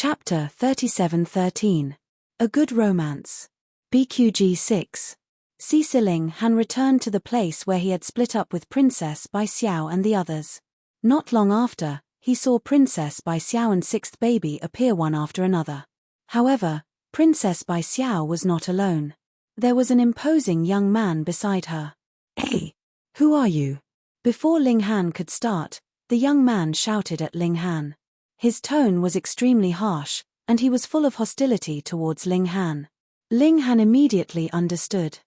Chapter 37-13. A Good Romance. BQG 6. Ling Han returned to the place where he had split up with Princess Bai Xiao and the others. Not long after, he saw Princess Bai Xiao and sixth baby appear one after another. However, Princess Bai Xiao was not alone. There was an imposing young man beside her. "Hey! Who are you?" Before Ling Han could start, the young man shouted at Ling Han. His tone was extremely harsh, and he was full of hostility towards Ling Han. Ling Han immediately understood.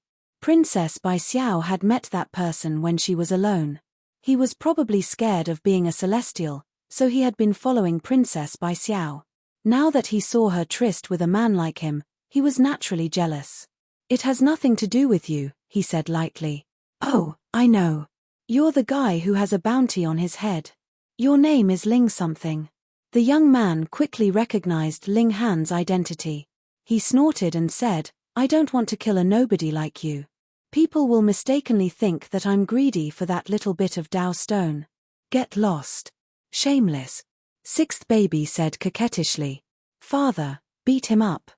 Princess Bai Xiao had met that person when she was alone. He was probably scared of being a celestial, so he had been following Princess Bai Xiao. Now that he saw her tryst with a man like him, he was naturally jealous. "It has nothing to do with you," he said lightly. "Oh, I know. You're the guy who has a bounty on his head. Your name is Ling something." The young man quickly recognized Ling Han's identity. He snorted and said, "I don't want to kill a nobody like you. People will mistakenly think that I'm greedy for that little bit of Dao stone. Get lost. Shameless." Sixth baby said coquettishly, "Father, beat him up.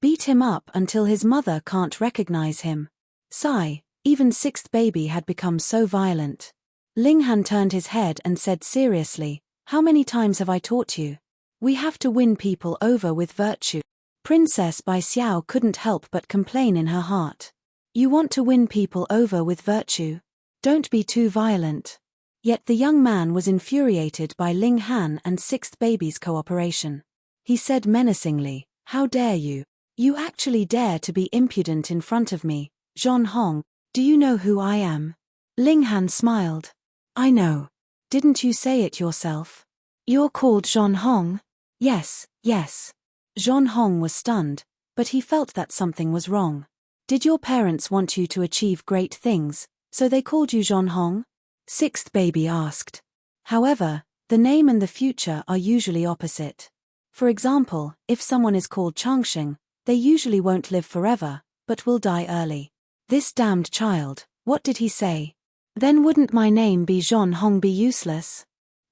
Beat him up until his mother can't recognize him." Sigh, even sixth baby had become so violent. Ling Han turned his head and said seriously, "How many times have I taught you? We have to win people over with virtue." Princess Bai Xiao couldn't help but complain in her heart. "You want to win people over with virtue? Don't be too violent." Yet the young man was infuriated by Ling Han and sixth baby's cooperation. He said menacingly, "How dare you? You actually dare to be impudent in front of me, Zhon Hong. Do you know who I am?" Ling Han smiled. "I know. Didn't you say it yourself? You're called Zhon Hong?" Yes. Zhon Hong was stunned, but he felt that something was wrong. "Did your parents want you to achieve great things, so they called you Zhon Hong?" Sixth baby asked. However, the name and the future are usually opposite. For example, if someone is called Changsheng, they usually won't live forever, but will die early. This damned child, what did he say? Then wouldn't my name be Zhon Hong be useless?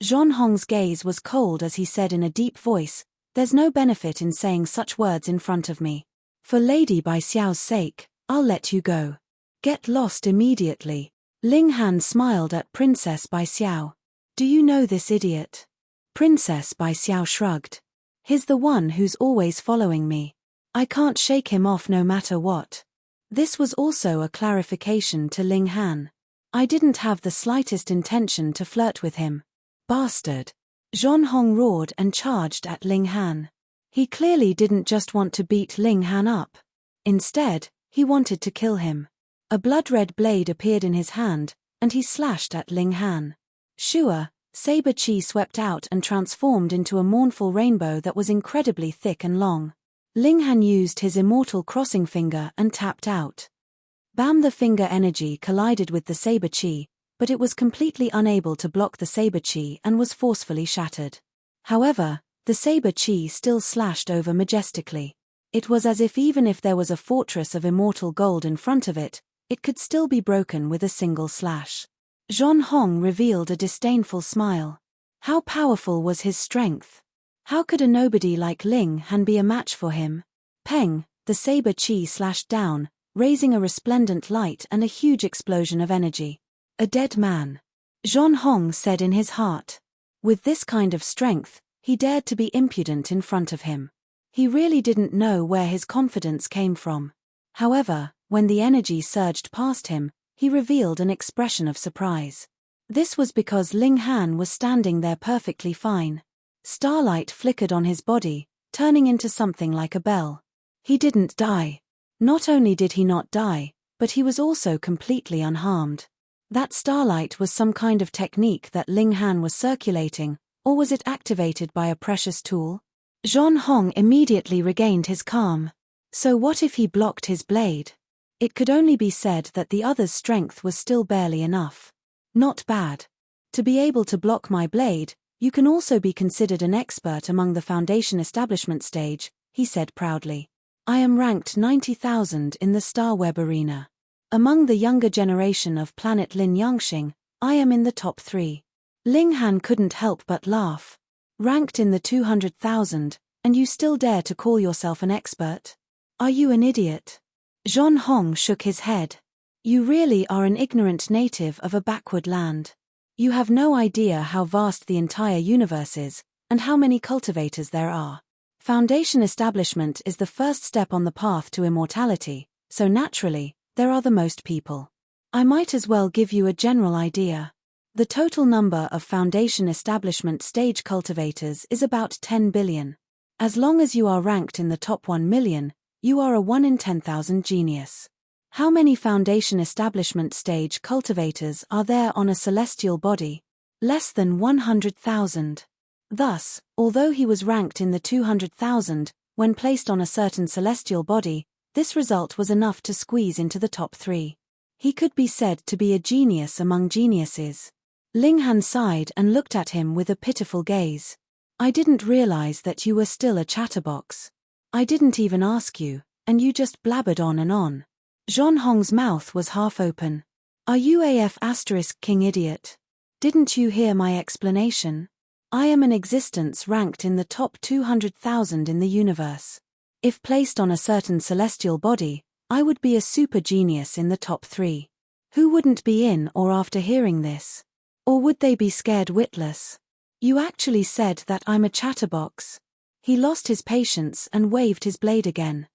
Zhon Hong's gaze was cold as he said in a deep voice, "There's no benefit in saying such words in front of me. For Lady Bai Xiao's sake, I'll let you go. Get lost immediately." Ling Han smiled at Princess Bai Xiao. "Do you know this idiot?" Princess Bai Xiao shrugged. "He's the one who's always following me. I can't shake him off no matter what." This was also a clarification to Ling Han. "I didn't have the slightest intention to flirt with him." "Bastard!" Zhon Hong roared and charged at Ling Han. He clearly didn't just want to beat Ling Han up. Instead, he wanted to kill him. A blood-red blade appeared in his hand, and he slashed at Ling Han. Shua, saber chi swept out and transformed into a mournful rainbow that was incredibly thick and long. Ling Han used his immortal crossing finger and tapped out. Bam! The finger energy collided with the saber chi, but it was completely unable to block the saber chi and was forcefully shattered. However, the saber chi still slashed over majestically. It was as if even if there was a fortress of immortal gold in front of it, it could still be broken with a single slash. Zhon Hong revealed a disdainful smile. How powerful was his strength? How could a nobody like Ling Han be a match for him? Peng, the saber chi slashed down, raising a resplendent light and a huge explosion of energy. "A dead man," Zhon Hong said in his heart. With this kind of strength, he dared to be impudent in front of him. He really didn't know where his confidence came from. However, when the energy surged past him, he revealed an expression of surprise. This was because Ling Han was standing there perfectly fine. Starlight flickered on his body, turning into something like a bell. He didn't die. Not only did he not die, but he was also completely unharmed. That starlight was some kind of technique that Ling Han was circulating, or was it activated by a precious tool? Zhon Hong immediately regained his calm. So what if he blocked his blade? It could only be said that the other's strength was still barely enough. Not bad. To be able to block my blade, you can also be considered an expert among the Foundation establishment stage, he said proudly. I am ranked 90,000 in the Star Web arena. Among the younger generation of planet Lin Yangxing, I am in the top 3. Ling Han couldn't help but laugh. Ranked in the 200,000, And you still dare to call yourself an expert? Are you an idiot? Zhon Hong shook his head. You really are an ignorant native of a backward land. You have no idea how vast the entire universe is, and how many cultivators there are. Foundation establishment is the first step on the path to immortality, so naturally, there are the most people. I might as well give you a general idea. The total number of foundation establishment stage cultivators is about 10 billion. As long as you are ranked in the top 1 million, you are a 1 in 10,000 genius. How many foundation establishment stage cultivators are there on a celestial body? Less than 100,000. Thus, although he was ranked in the 200,000, when placed on a certain celestial body, this result was enough to squeeze into the top 3. He could be said to be a genius among geniuses. Ling Han sighed and looked at him with a pitiful gaze. I didn't realize that you were still a chatterbox. I didn't even ask you, and you just blabbered on and on. Zhon Hong's mouth was half open. Are you AF** king idiot? Didn't you hear my explanation? I am an existence ranked in the top 200,000 in the universe. If placed on a certain celestial body, I would be a super genius in the top 3. Who wouldn't be in or after hearing this? Or would they be scared witless? You actually said that I'm a chatterbox. He lost his patience and waved his blade again.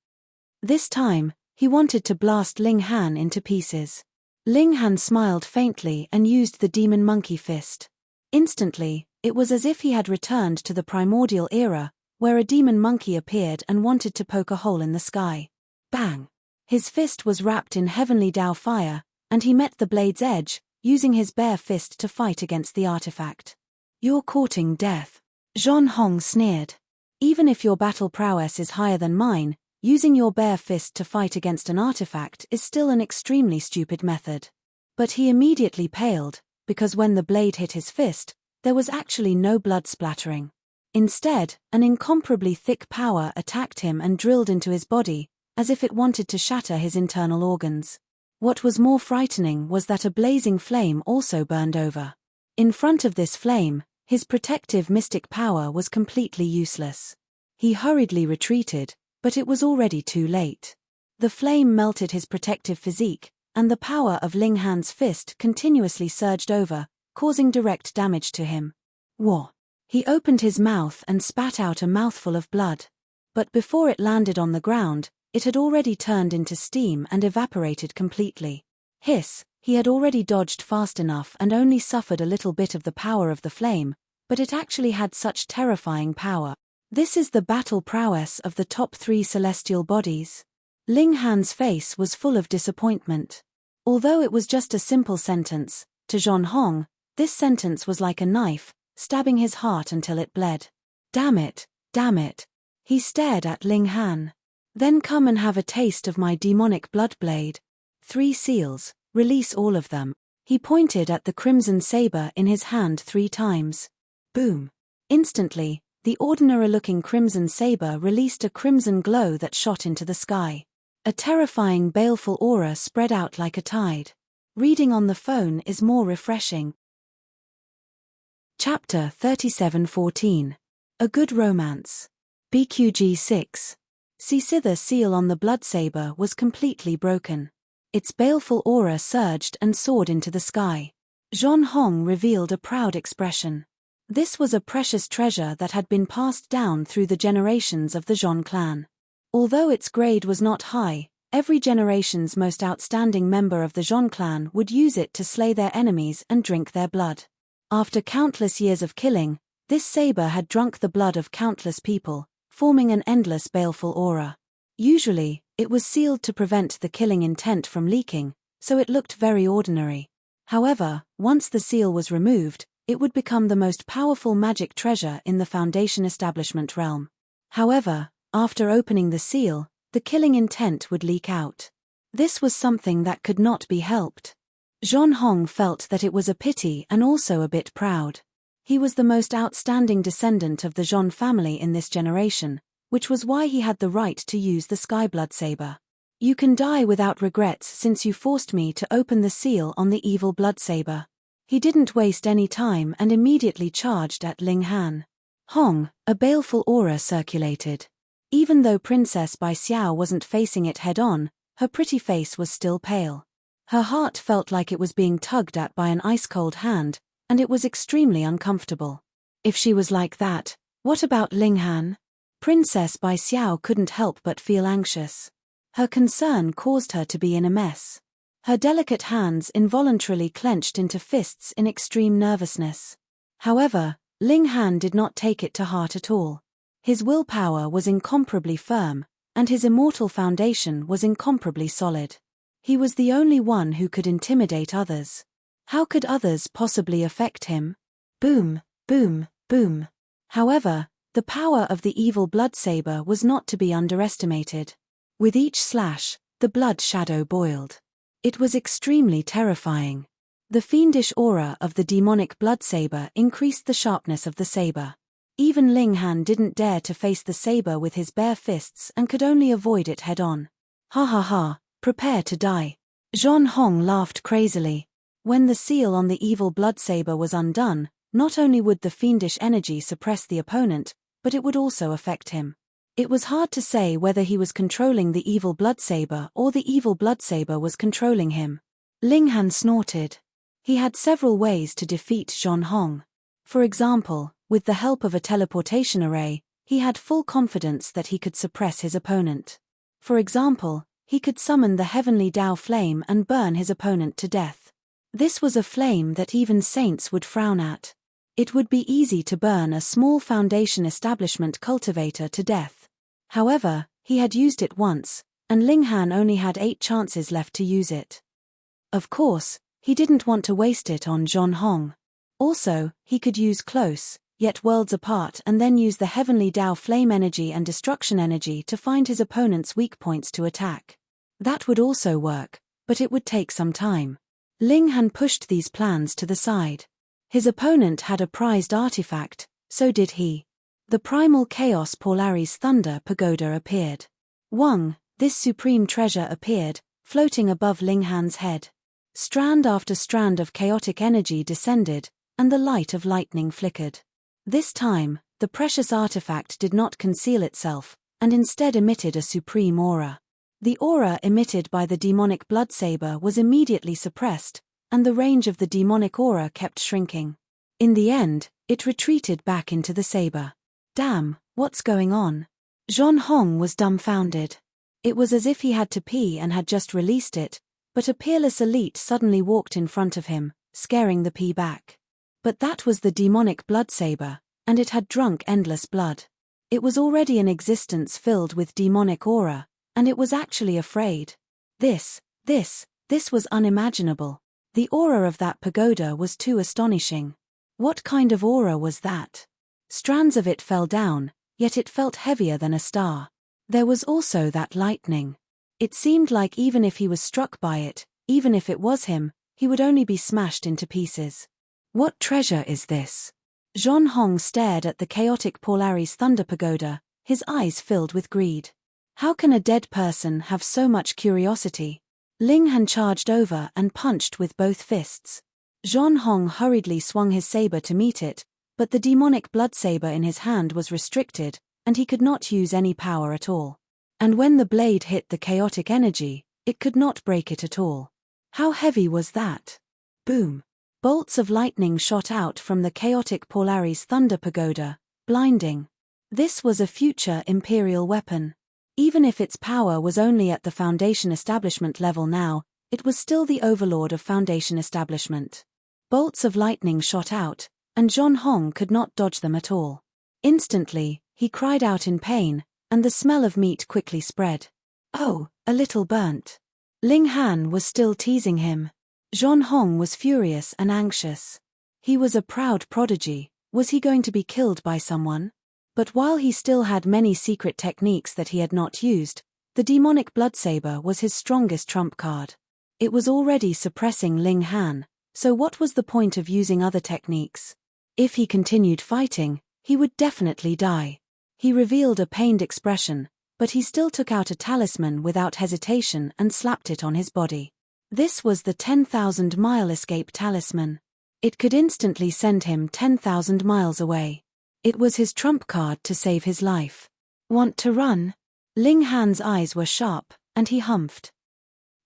This time, he wanted to blast Ling Han into pieces. Ling Han smiled faintly and used the demon monkey fist. Instantly, it was as if he had returned to the primordial era, where a demon monkey appeared and wanted to poke a hole in the sky. Bang! His fist was wrapped in heavenly Dao fire, and he met the blade's edge, using his bare fist to fight against the artifact. You're courting death. Zhon Hong sneered. Even if your battle prowess is higher than mine, using your bare fist to fight against an artifact is still an extremely stupid method. But he immediately paled, because when the blade hit his fist, there was actually no blood splattering. Instead, an incomparably thick power attacked him and drilled into his body, as if it wanted to shatter his internal organs. What was more frightening was that a blazing flame also burned over. In front of this flame, his protective mystic power was completely useless. He hurriedly retreated, but it was already too late. The flame melted his protective physique, and the power of Ling Han's fist continuously surged over, causing direct damage to him. Whoa! He opened his mouth and spat out a mouthful of blood. But before it landed on the ground, it had already turned into steam and evaporated completely. Hiss! He had already dodged fast enough and only suffered a little bit of the power of the flame, but it actually had such terrifying power. This is the battle prowess of the top 3 celestial bodies. Ling Han's face was full of disappointment. Although it was just a simple sentence, to Zhon Hong, this sentence was like a knife, stabbing his heart until it bled. Damn it, damn it. He stared at Ling Han. Then come and have a taste of my demonic blood blade. 3 seals, release all of them. He pointed at the crimson saber in his hand 3 times. Boom. Instantly, the ordinary-looking crimson saber released a crimson glow that shot into the sky. A terrifying baleful aura spread out like a tide. Reading on the phone is more refreshing. Chapter 3714. A Good Romance. BQG 6. The seal on the blood saber was completely broken. Its baleful aura surged and soared into the sky. Zhon Hong revealed a proud expression. This was a precious treasure that had been passed down through the generations of the Zhon clan. Although its grade was not high, every generation's most outstanding member of the Zhon clan would use it to slay their enemies and drink their blood. After countless years of killing, this saber had drunk the blood of countless people, forming an endless baleful aura. Usually, it was sealed to prevent the killing intent from leaking, so it looked very ordinary. However, once the seal was removed, it would become the most powerful magic treasure in the Foundation establishment realm. However, after opening the seal, the killing intent would leak out. This was something that could not be helped. Zhon Hong felt that it was a pity and also a bit proud. He was the most outstanding descendant of the Zhon family in this generation, which was why he had the right to use the Skyblood saber. You can die without regrets since you forced me to open the seal on the evil blood saber. He didn't waste any time and immediately charged at Ling Han. Hong, a baleful aura circulated. Even though Princess Bai Xiao wasn't facing it head-on, her pretty face was still pale. Her heart felt like it was being tugged at by an ice-cold hand, and it was extremely uncomfortable. If she was like that, what about Ling Han? Princess Bai Xiao couldn't help but feel anxious. Her concern caused her to be in a mess. Her delicate hands involuntarily clenched into fists in extreme nervousness. However, Ling Han did not take it to heart at all. His willpower was incomparably firm, and his immortal foundation was incomparably solid. He was the only one who could intimidate others. How could others possibly affect him? Boom, boom, boom. However, the power of the evil blood saber was not to be underestimated. With each slash, the blood shadow boiled. It was extremely terrifying. The fiendish aura of the demonic blood saber increased the sharpness of the saber. Even Ling Han didn't dare to face the saber with his bare fists and could only avoid it head-on. Ha ha ha, prepare to die. Zhon Hong laughed crazily. When the seal on the evil blood saber was undone, not only would the fiendish energy suppress the opponent, but it would also affect him. It was hard to say whether he was controlling the evil blood saber or the evil blood saber was controlling him. Ling Han snorted. He had several ways to defeat Zhon Hong. For example, with the help of a teleportation array, he had full confidence that he could suppress his opponent. For example, he could summon the heavenly Dao flame and burn his opponent to death. This was a flame that even saints would frown at. It would be easy to burn a small foundation establishment cultivator to death. However, he had used it once, and Ling Han only had 8 chances left to use it. Of course, he didn't want to waste it on Zhon Hong. Also, he could use close, yet worlds apart, and then use the heavenly Dao flame energy and destruction energy to find his opponent's weak points to attack. That would also work, but it would take some time. Ling Han pushed these plans to the side. His opponent had a prized artifact, so did he. The primal chaos Polaris Thunder Pagoda appeared. Wang, this supreme treasure appeared, floating above Ling Han's head. Strand after strand of chaotic energy descended, and the light of lightning flickered. This time, the precious artifact did not conceal itself, and instead emitted a supreme aura. The aura emitted by the demonic blood saber was immediately suppressed, and the range of the demonic aura kept shrinking. In the end, it retreated back into the saber. Damn, what's going on? Zhon Hong was dumbfounded. It was as if he had to pee and had just released it, but a peerless elite suddenly walked in front of him, scaring the pee back. But that was the demonic blood saber, and it had drunk endless blood. It was already an existence filled with demonic aura, and it was actually afraid. This was unimaginable. The aura of that pagoda was too astonishing. What kind of aura was that? Strands of it fell down, yet it felt heavier than a star. There was also that lightning. It seemed like even if he was struck by it, even if it was him, he would only be smashed into pieces. What treasure is this? Zhon Hong stared at the chaotic Polaris Thunder Pagoda, his eyes filled with greed. How can a dead person have so much curiosity? Ling Han charged over and punched with both fists. Zhon Hong hurriedly swung his saber to meet it, but the demonic blood saber in his hand was restricted, and he could not use any power at all. And when the blade hit the chaotic energy, it could not break it at all. How heavy was that? Boom! Bolts of lightning shot out from the chaotic Polaris Thunder Pagoda, blinding. This was a future imperial weapon. Even if its power was only at the Foundation Establishment level now, it was still the overlord of Foundation Establishment. Bolts of lightning shot out, and Zhon Hong could not dodge them at all. Instantly, he cried out in pain, and the smell of meat quickly spread. Oh, a little burnt. Ling Han was still teasing him. Zhon Hong was furious and anxious. He was a proud prodigy. Was he going to be killed by someone? But while he still had many secret techniques that he had not used, the demonic blood saber was his strongest trump card. It was already suppressing Ling Han, so what was the point of using other techniques? If he continued fighting, he would definitely die. He revealed a pained expression, but he still took out a talisman without hesitation and slapped it on his body. This was the 10,000-mile escape talisman. It could instantly send him 10,000 miles away. It was his trump card to save his life. Want to run? Ling Han's eyes were sharp, and he humphed.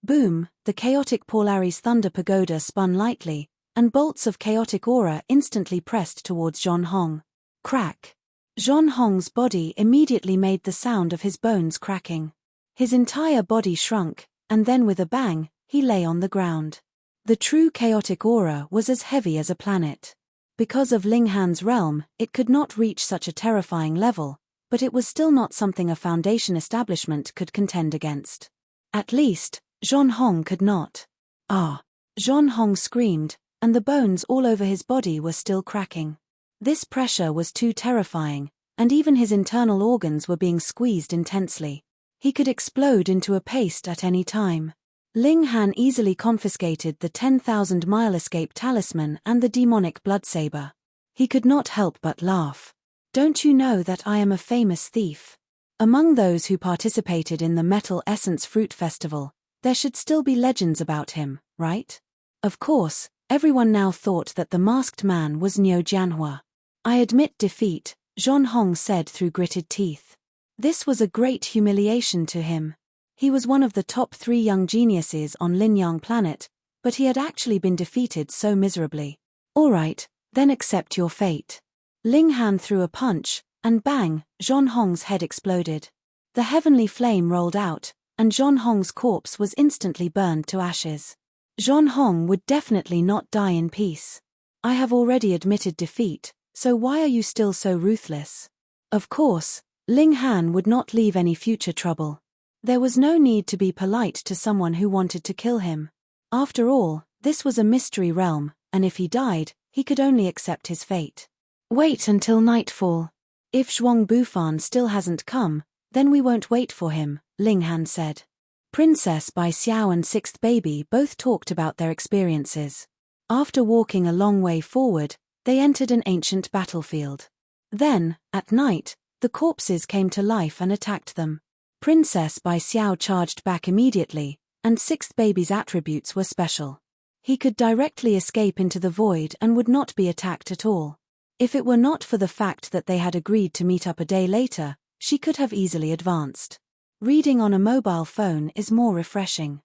Boom, the chaotic Paularis Thunder Pagoda spun lightly, and bolts of chaotic aura instantly pressed towards Zhon Hong. Crack. Zhon Hong's body immediately made the sound of his bones cracking. His entire body shrunk, and then with a bang, he lay on the ground. The true chaotic aura was as heavy as a planet. Because of Ling Han's realm, it could not reach such a terrifying level, but it was still not something a foundation establishment could contend against. At least, Zhon Hong could not. Ah! Zhon Hong screamed, and the bones all over his body were still cracking. This pressure was too terrifying, and even his internal organs were being squeezed intensely. He could explode into a paste at any time. Ling Han easily confiscated the 10,000-mile escape talisman and the demonic blood saber. He could not help but laugh. Don't you know that I am a famous thief? Among those who participated in the Metal Essence Fruit Festival, there should still be legends about him, right? Of course, everyone now thought that the masked man was Niu Jianhua. I admit defeat, Zhon Hong said through gritted teeth. This was a great humiliation to him. He was one of the top 3 young geniuses on Linyang Planet, but he had actually been defeated so miserably. All right, then accept your fate. Ling Han threw a punch, and bang, Zhon Hong's head exploded. The heavenly flame rolled out, and Zhon Hong's corpse was instantly burned to ashes. Zhon Hong would definitely not die in peace. I have already admitted defeat, so why are you still so ruthless? Of course, Ling Han would not leave any future trouble. There was no need to be polite to someone who wanted to kill him. After all, this was a mystery realm, and if he died, he could only accept his fate. Wait until nightfall. If Zhuang Bufan still hasn't come, then we won't wait for him, Ling Han said. Princess Bai Xiao and Sixth Baby both talked about their experiences. After walking a long way forward, they entered an ancient battlefield. Then, at night, the corpses came to life and attacked them. Princess Bai Xiao charged back immediately, and Sixth Baby's attributes were special. He could directly escape into the void and would not be attacked at all. If it were not for the fact that they had agreed to meet up a day later, she could have easily advanced. Reading on a mobile phone is more refreshing.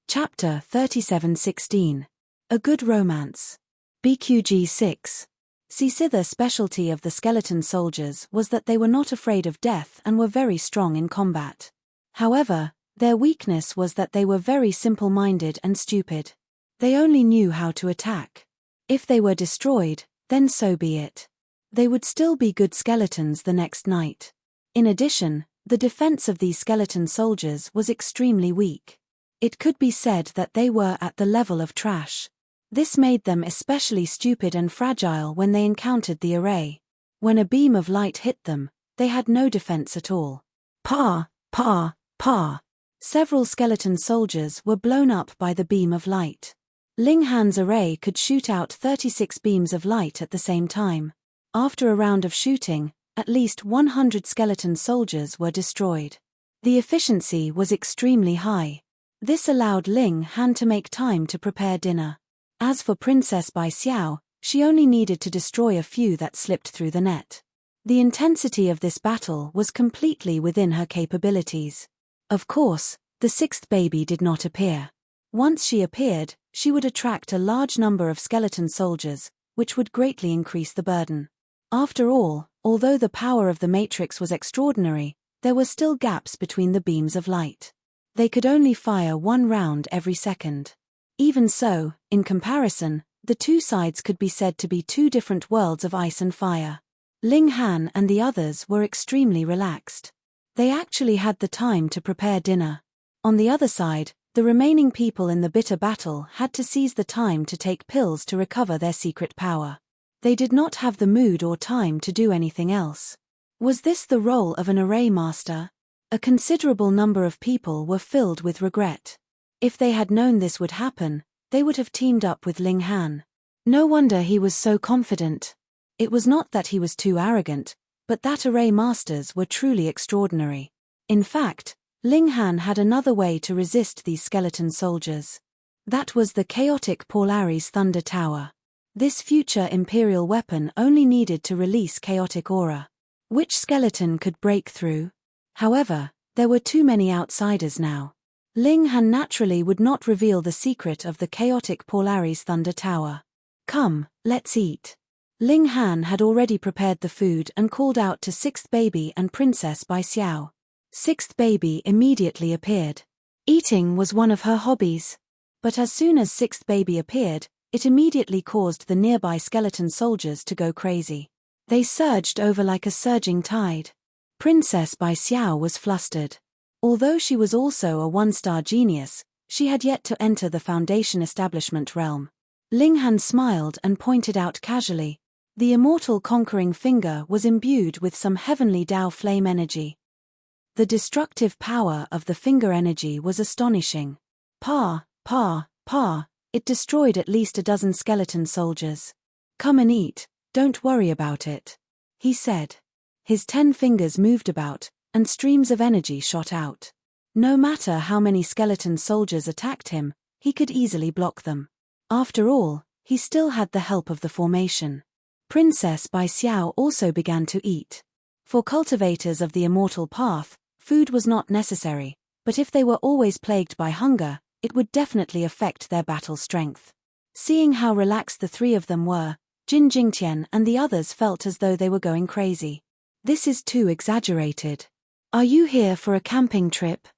Chapter 37:16. A Good Romance. BQG 6. The specialty of the skeleton soldiers was that they were not afraid of death and were very strong in combat. However, their weakness was that they were very simple-minded and stupid. They only knew how to attack. If they were destroyed, then so be it. They would still be good skeletons the next night. In addition, the defense of these skeleton soldiers was extremely weak. It could be said that they were at the level of trash. This made them especially stupid and fragile when they encountered the array. When a beam of light hit them, they had no defense at all. Pa! Pa! Pa! Several skeleton soldiers were blown up by the beam of light. Ling Han's array could shoot out 36 beams of light at the same time. After a round of shooting, at least 100 skeleton soldiers were destroyed. The efficiency was extremely high. This allowed Ling Han to make time to prepare dinner. As for Princess Bai Xiao, she only needed to destroy a few that slipped through the net. The intensity of this battle was completely within her capabilities. Of course, the Sixth Baby did not appear. Once she appeared, she would attract a large number of skeleton soldiers, which would greatly increase the burden. After all, although the power of the Matrix was extraordinary, there were still gaps between the beams of light. They could only fire 1 round every second. Even so, in comparison, the two sides could be said to be 2 different worlds of ice and fire. Ling Han and the others were extremely relaxed. They actually had the time to prepare dinner. On the other side, the remaining people in the bitter battle had to seize the time to take pills to recover their secret power. They did not have the mood or time to do anything else. Was this the role of an array master? A considerable number of people were filled with regret. If they had known this would happen, they would have teamed up with Ling Han. No wonder he was so confident. It was not that he was too arrogant, but that array masters were truly extraordinary. In fact, Ling Han had another way to resist these skeleton soldiers. That was the chaotic Paularis Thunder Tower. This future imperial weapon only needed to release chaotic aura. Which skeleton could break through? However, there were too many outsiders now. Ling Han naturally would not reveal the secret of the chaotic Polaris Thunder Tower. Come, let's eat. Ling Han had already prepared the food and called out to Sixth Baby and Princess Bai Xiao. Sixth Baby immediately appeared. Eating was one of her hobbies. But as soon as Sixth Baby appeared, it immediately caused the nearby skeleton soldiers to go crazy. They surged over like a surging tide. Princess Bai Xiao was flustered. Although she was also a one-star genius, she had yet to enter the Foundation establishment realm. Ling Han smiled and pointed out casually. The immortal conquering finger was imbued with some heavenly Tao flame energy. The destructive power of the finger energy was astonishing. It destroyed at least a dozen skeleton soldiers. Come and eat, don't worry about it, he said. His 10 fingers moved about, and streams of energy shot out. No matter how many skeleton soldiers attacked him, he could easily block them. After all, he still had the help of the formation. Princess Bai Xiao also began to eat. For cultivators of the immortal path, food was not necessary, but if they were always plagued by hunger, it would definitely affect their battle strength. Seeing how relaxed the 3 of them were, Jin Jingtian and the others felt as though they were going crazy. This is too exaggerated. Are you here for a camping trip?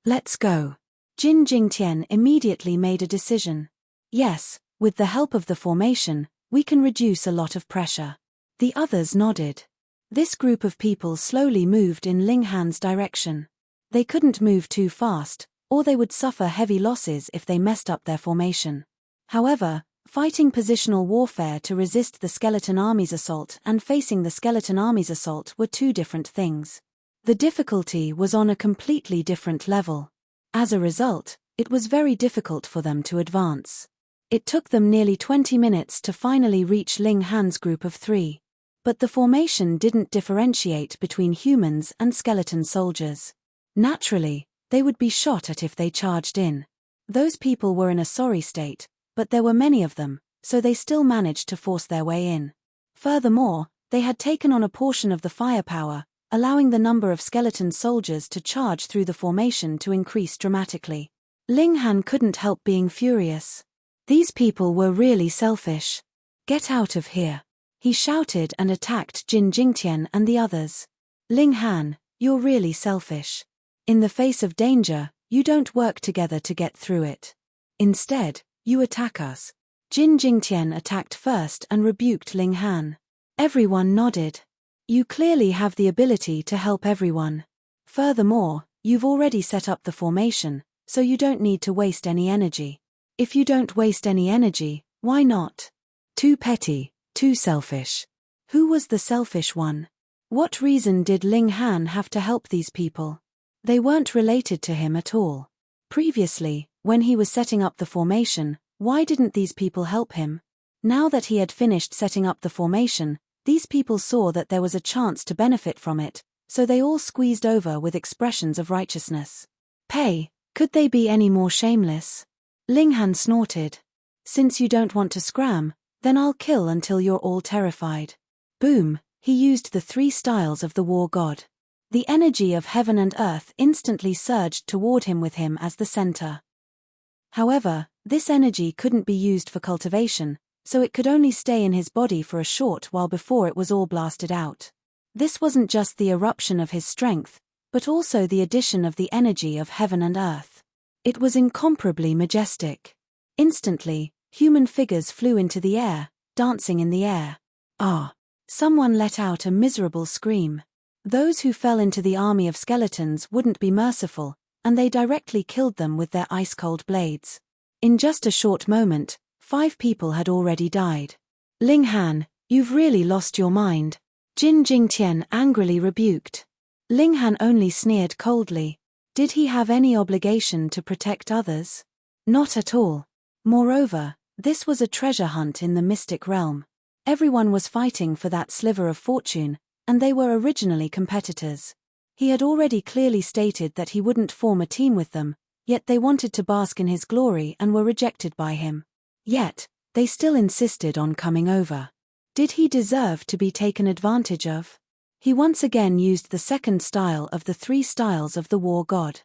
Let's go. Jin Jingtian immediately made a decision. Yes, with the help of the formation, we can reduce a lot of pressure. The others nodded. This group of people slowly moved in Ling Han's direction. They couldn't move too fast, or they would suffer heavy losses if they messed up their formation. However, fighting positional warfare to resist the skeleton army's assault and facing the skeleton army's assault were 2 different things. The difficulty was on a completely different level. As a result, it was very difficult for them to advance. It took them nearly 20 minutes to finally reach Ling Han's group of 3. But the formation didn't differentiate between humans and skeleton soldiers. Naturally, they would be shot at if they charged in. Those people were in a sorry state, but there were many of them, so they still managed to force their way in. Furthermore, they had taken on a portion of the firepower, allowing the number of skeleton soldiers to charge through the formation to increase dramatically. Ling Han couldn't help being furious. These people were really selfish. Get out of here, he shouted and attacked Jin Jingtian and the others. Ling Han, you're really selfish. In the face of danger, you don't work together to get through it. Instead, you attack us. Jin Jingtian attacked first and rebuked Ling Han. Everyone nodded. You clearly have the ability to help everyone. Furthermore, you've already set up the formation, so you don't need to waste any energy. If you don't waste any energy, why not? Too petty, too selfish. Who was the selfish one? What reason did Ling Han have to help these people? They weren't related to him at all. Previously, when he was setting up the formation, why didn't these people help him? Now that he had finished setting up the formation, these people saw that there was a chance to benefit from it, so they all squeezed over with expressions of righteousness. Could they be any more shameless? Ling Han snorted. Since you don't want to scram, then I'll kill until you're all terrified. Boom, he used the 3 styles of the war god. The energy of heaven and earth instantly surged toward him with him as the center. However, this energy couldn't be used for cultivation, so it could only stay in his body for a short while before it was all blasted out. This wasn't just the eruption of his strength, but also the addition of the energy of heaven and earth. It was incomparably majestic. Instantly, human figures flew into the air, dancing in the air. Ah! Someone let out a miserable scream. Those who fell into the army of skeletons wouldn't be merciful, and they directly killed them with their ice-cold blades. In just a short moment, 5 people had already died. Ling Han, you've really lost your mind, Jin Jingtian angrily rebuked. Ling Han only sneered coldly. Did he have any obligation to protect others? Not at all. Moreover, this was a treasure hunt in the mystic realm. Everyone was fighting for that sliver of fortune, and they were originally competitors. He had already clearly stated that he wouldn't form a team with them, yet they wanted to bask in his glory and were rejected by him. Yet, They still insisted on coming over. Did he deserve to be taken advantage of? He once again used the second style of the 3 styles of the war god.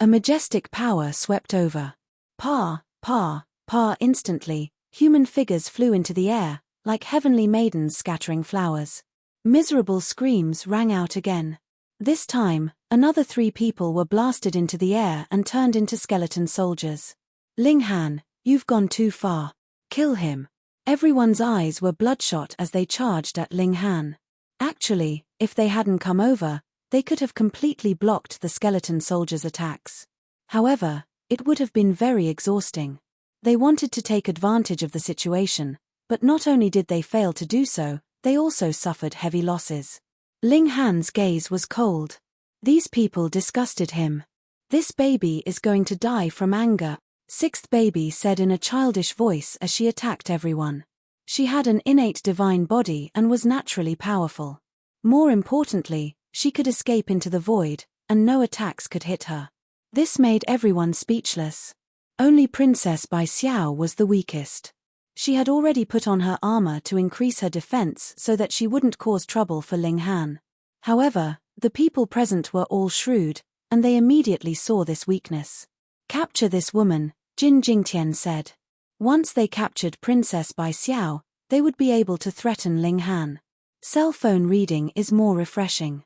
A majestic power swept over. Pa, pa, pa! Instantly, human figures flew into the air, like heavenly maidens scattering flowers. Miserable screams rang out again. This time, another 3 people were blasted into the air and turned into skeleton soldiers. Ling Han, you've gone too far. Kill him. Everyone's eyes were bloodshot as they charged at Ling Han. Actually, if they hadn't come over, they could have completely blocked the skeleton soldiers' attacks. However, it would have been very exhausting. They wanted to take advantage of the situation, but not only did they fail to do so, they also suffered heavy losses. Ling Han's gaze was cold. These people disgusted him. This baby is going to die from anger, 6th baby said in a childish voice as she attacked everyone. She had an innate divine body and was naturally powerful. More importantly, she could escape into the void, and no attacks could hit her. This made everyone speechless. Only Princess Bai Xiao was the weakest. She had already put on her armor to increase her defense so that she wouldn't cause trouble for Ling Han. However, the people present were all shrewd, and they immediately saw this weakness. Capture this woman, Jin Jingtian said. Once they captured Princess Bai Xiao, they would be able to threaten Ling Han. Cell phone reading is more refreshing.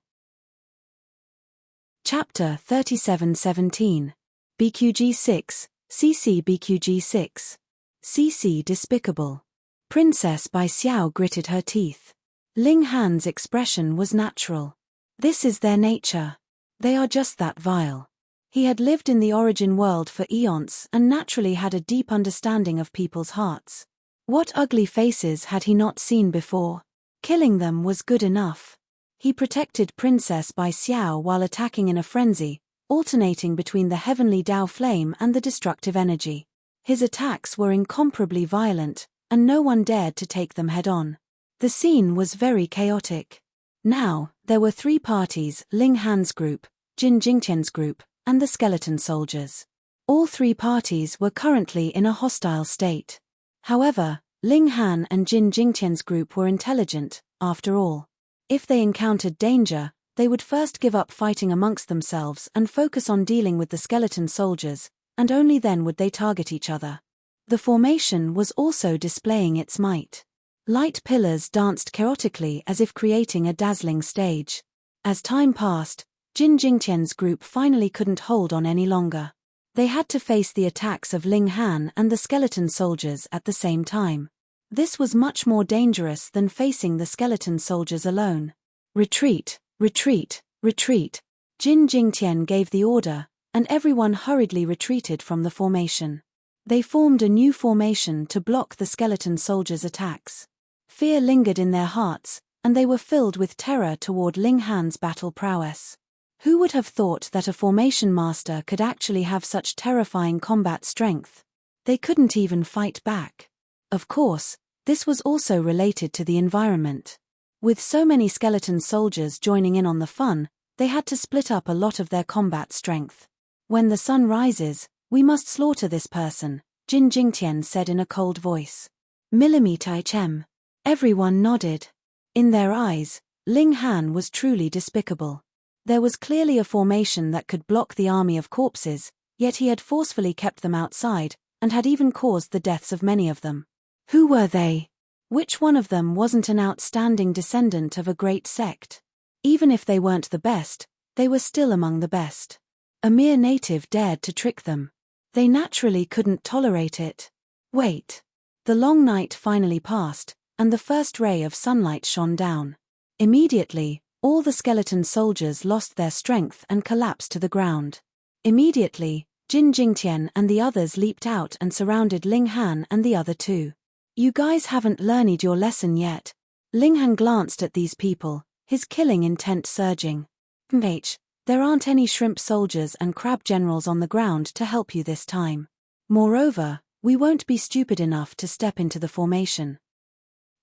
Chapter 37:17. BQG 6, CC BQG 6. CC despicable. Princess Bai Xiao gritted her teeth. Ling Han's expression was natural. This is their nature. They are just that vile. He had lived in the origin world for eons and naturally had a deep understanding of people's hearts. What ugly faces had he not seen before? Killing them was good enough. He protected Princess Bai Xiao while attacking in a frenzy, alternating between the heavenly Dao flame and the destructive energy. His attacks were incomparably violent, and no one dared to take them head-on. The scene was very chaotic. Now, there were 3 parties: Ling Han's group, Jin Jingtian's group, and the skeleton soldiers. All 3 parties were currently in a hostile state. However, Ling Han and Jin Jingtian's group were intelligent, after all. If they encountered danger, they would first give up fighting amongst themselves and focus on dealing with the skeleton soldiers, and only then would they target each other. The formation was also displaying its might. Light pillars danced chaotically as if creating a dazzling stage. As time passed, Jin Jingtian's group finally couldn't hold on any longer. They had to face the attacks of Ling Han and the skeleton soldiers at the same time. This was much more dangerous than facing the skeleton soldiers alone. Retreat, retreat, retreat. Jin Jingtian gave the order, and everyone hurriedly retreated from the formation. They formed a new formation to block the skeleton soldiers' attacks. Fear lingered in their hearts, and they were filled with terror toward Ling Han's battle prowess. Who would have thought that a formation master could actually have such terrifying combat strength? They couldn't even fight back. Of course, this was also related to the environment. With so many skeleton soldiers joining in on the fun, they had to split up a lot of their combat strength. When the sun rises, we must slaughter this person, Jin Jingtian said in a cold voice. Millimeter Chem. Everyone nodded. In their eyes, Ling Han was truly despicable. There was clearly a formation that could block the army of corpses, yet he had forcefully kept them outside, and had even caused the deaths of many of them. Who were they? Which one of them wasn't an outstanding descendant of a great sect? Even if they weren't the best, they were still among the best. A mere native dared to trick them. They naturally couldn't tolerate it. Wait. The long night finally passed, and the first ray of sunlight shone down. Immediately, all the skeleton soldiers lost their strength and collapsed to the ground. Immediately, Jin Jingtian and the others leaped out and surrounded Ling Han and the other 2. You guys haven't learned your lesson yet. Ling Han glanced at these people, his killing intent surging. There aren't any shrimp soldiers and crab generals on the ground to help you this time. Moreover, we won't be stupid enough to step into the formation.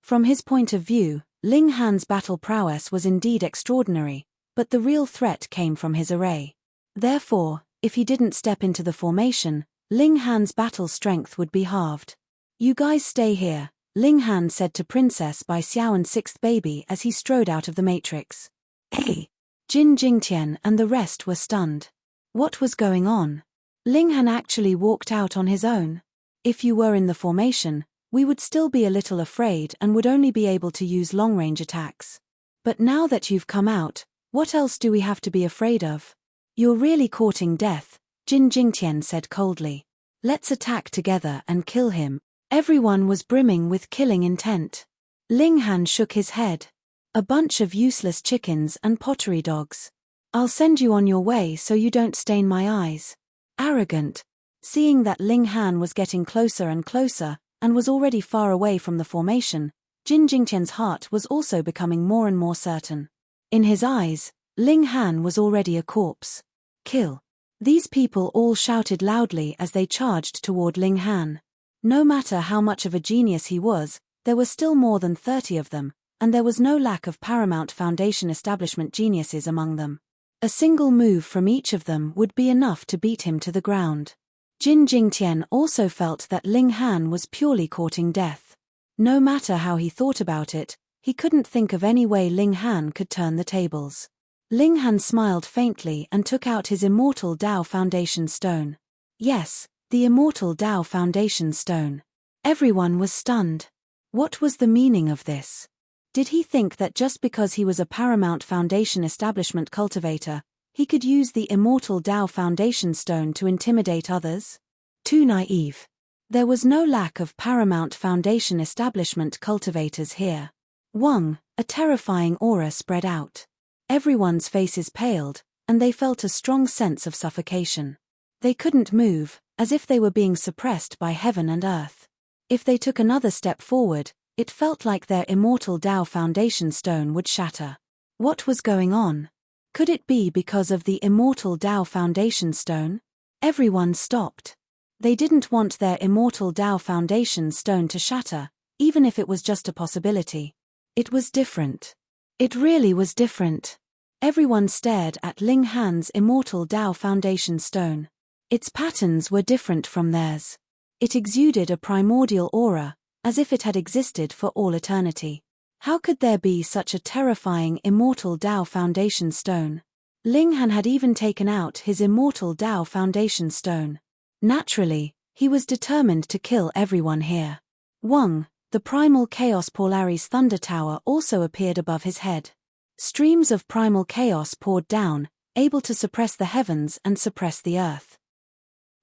From his point of view, Ling Han's battle prowess was indeed extraordinary, but the real threat came from his array. Therefore, if he didn't step into the formation, Ling Han's battle strength would be halved. You guys stay here, Ling Han said to Princess Bai Xiao and sixth baby as he strode out of the matrix. Hey! Jin Jingtian and the rest were stunned. What was going on? Ling Han actually walked out on his own. If you were in the formation, we would still be a little afraid and would only be able to use long-range attacks. But now that you've come out, what else do we have to be afraid of? You're really courting death, Jin Jingtian said coldly. Let's attack together and kill him. Everyone was brimming with killing intent. Ling Han shook his head. A bunch of useless chickens and pottery dogs. I'll send you on your way so you don't stain my eyes. Arrogant. Seeing that Ling Han was getting closer and closer, and was already far away from the formation, Jin Jingtian's heart was also becoming more and more certain. In his eyes, Ling Han was already a corpse. Kill. These people all shouted loudly as they charged toward Ling Han. No matter how much of a genius he was, there were still more than 30 of them, and there was no lack of Paramount Foundation establishment geniuses among them. A single move from each of them would be enough to beat him to the ground. Jin Jingtian also felt that Ling Han was purely courting death. No matter how he thought about it, he couldn't think of any way Ling Han could turn the tables. Ling Han smiled faintly and took out his Immortal Tao Foundation Stone. Yes, the Immortal Tao Foundation Stone. Everyone was stunned. What was the meaning of this? Did he think that just because he was a Paramount Foundation establishment cultivator, he could use the Immortal Tao Foundation Stone to intimidate others? Too naive. There was no lack of Paramount Foundation establishment cultivators here. Wang, a terrifying aura spread out. Everyone's faces paled, and they felt a strong sense of suffocation. They couldn't move, as if they were being suppressed by heaven and earth. If they took another step forward, it felt like their Immortal Tao Foundation Stone would shatter. What was going on? Could it be because of the Immortal Tao Foundation Stone? Everyone stopped. They didn't want their Immortal Tao Foundation Stone to shatter, even if it was just a possibility. It was different. It really was different. Everyone stared at Ling Han's Immortal Tao Foundation Stone. Its patterns were different from theirs. It exuded a primordial aura, as if it had existed for all eternity. How could there be such a terrifying Immortal Tao Foundation Stone? Ling Han had even taken out his Immortal Tao Foundation Stone. Naturally, he was determined to kill everyone here. Wang, the primal chaos Polaris Thunder Tower, also appeared above his head. Streams of primal chaos poured down, able to suppress the heavens and suppress the earth.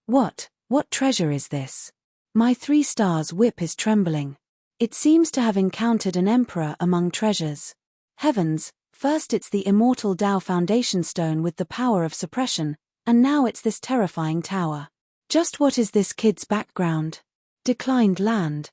What treasure is this? My 3 stars whip is trembling. It seems to have encountered an emperor among treasures. Heavens, first it's the Immortal Tao Foundation Stone with the power of suppression, and now it's this terrifying tower. Just what is this kid's background? Declined land.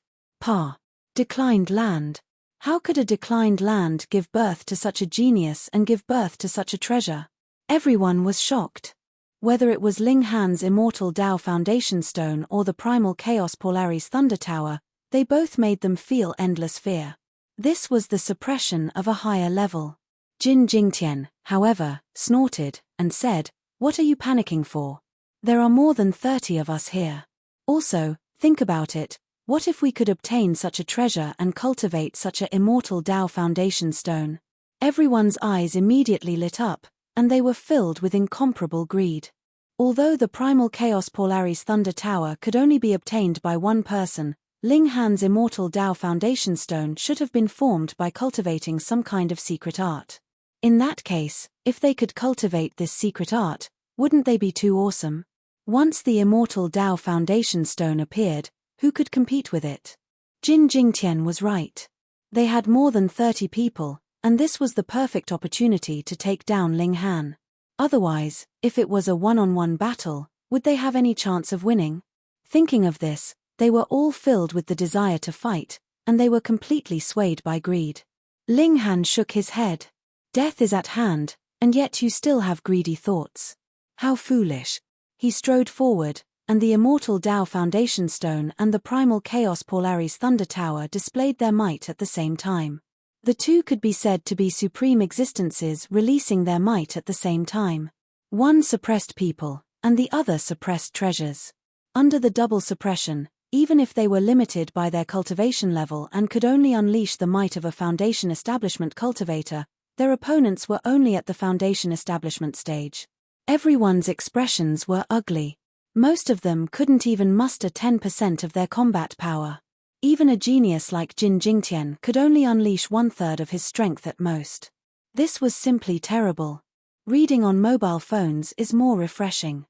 Declined land. How could a declined land give birth to such a genius and give birth to such a treasure? Everyone was shocked. Whether it was Ling Han's Immortal Tao Foundation Stone or the primal chaos Polaris Thunder Tower, they both made them feel endless fear. This was the suppression of a higher level. Jin Jingtian, however, snorted and said, "What are you panicking for? There are more than 30 of us here. Also, think about it, what if we could obtain such a treasure and cultivate such a Immortal Tao Foundation Stone?" Everyone's eyes immediately lit up, and they were filled with incomparable greed. Although the primal chaos Polaris Thunder Tower could only be obtained by one person, Ling Han's Immortal Tao Foundation Stone should have been formed by cultivating some kind of secret art. In that case, if they could cultivate this secret art, wouldn't they be too awesome? Once the Immortal Tao Foundation Stone appeared, who could compete with it? Jin Jingtian was right. They had more than 30 people, and this was the perfect opportunity to take down Ling Han. Otherwise, if it was a one-on-one battle, would they have any chance of winning? Thinking of this, they were all filled with the desire to fight, and they were completely swayed by greed. Ling Han shook his head. Death is at hand, and yet you still have greedy thoughts. How foolish. He strode forward, and the Immortal Tao Foundation Stone and the primal chaos Polaris Thunder Tower displayed their might at the same time. The two could be said to be supreme existences releasing their might at the same time. One suppressed people, and the other suppressed treasures. Under the double suppression, Even if they were limited by their cultivation level and could only unleash the might of a foundation establishment cultivator, their opponents were only at the foundation establishment stage. Everyone's expressions were ugly. Most of them couldn't even muster 10% of their combat power. Even a genius like Jin Jingtian could only unleash 1/3 of his strength at most. This was simply terrible. Reading on mobile phones is more refreshing.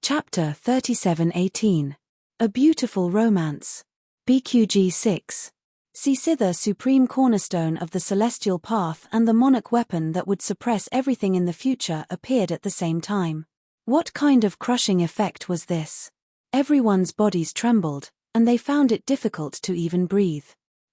Chapter 37:18. A Beautiful Romance. BQG 6. See Sither, supreme cornerstone of the celestial path and the monarch weapon that would suppress everything in the future appeared at the same time. What kind of crushing effect was this? Everyone's bodies trembled, and they found it difficult to even breathe.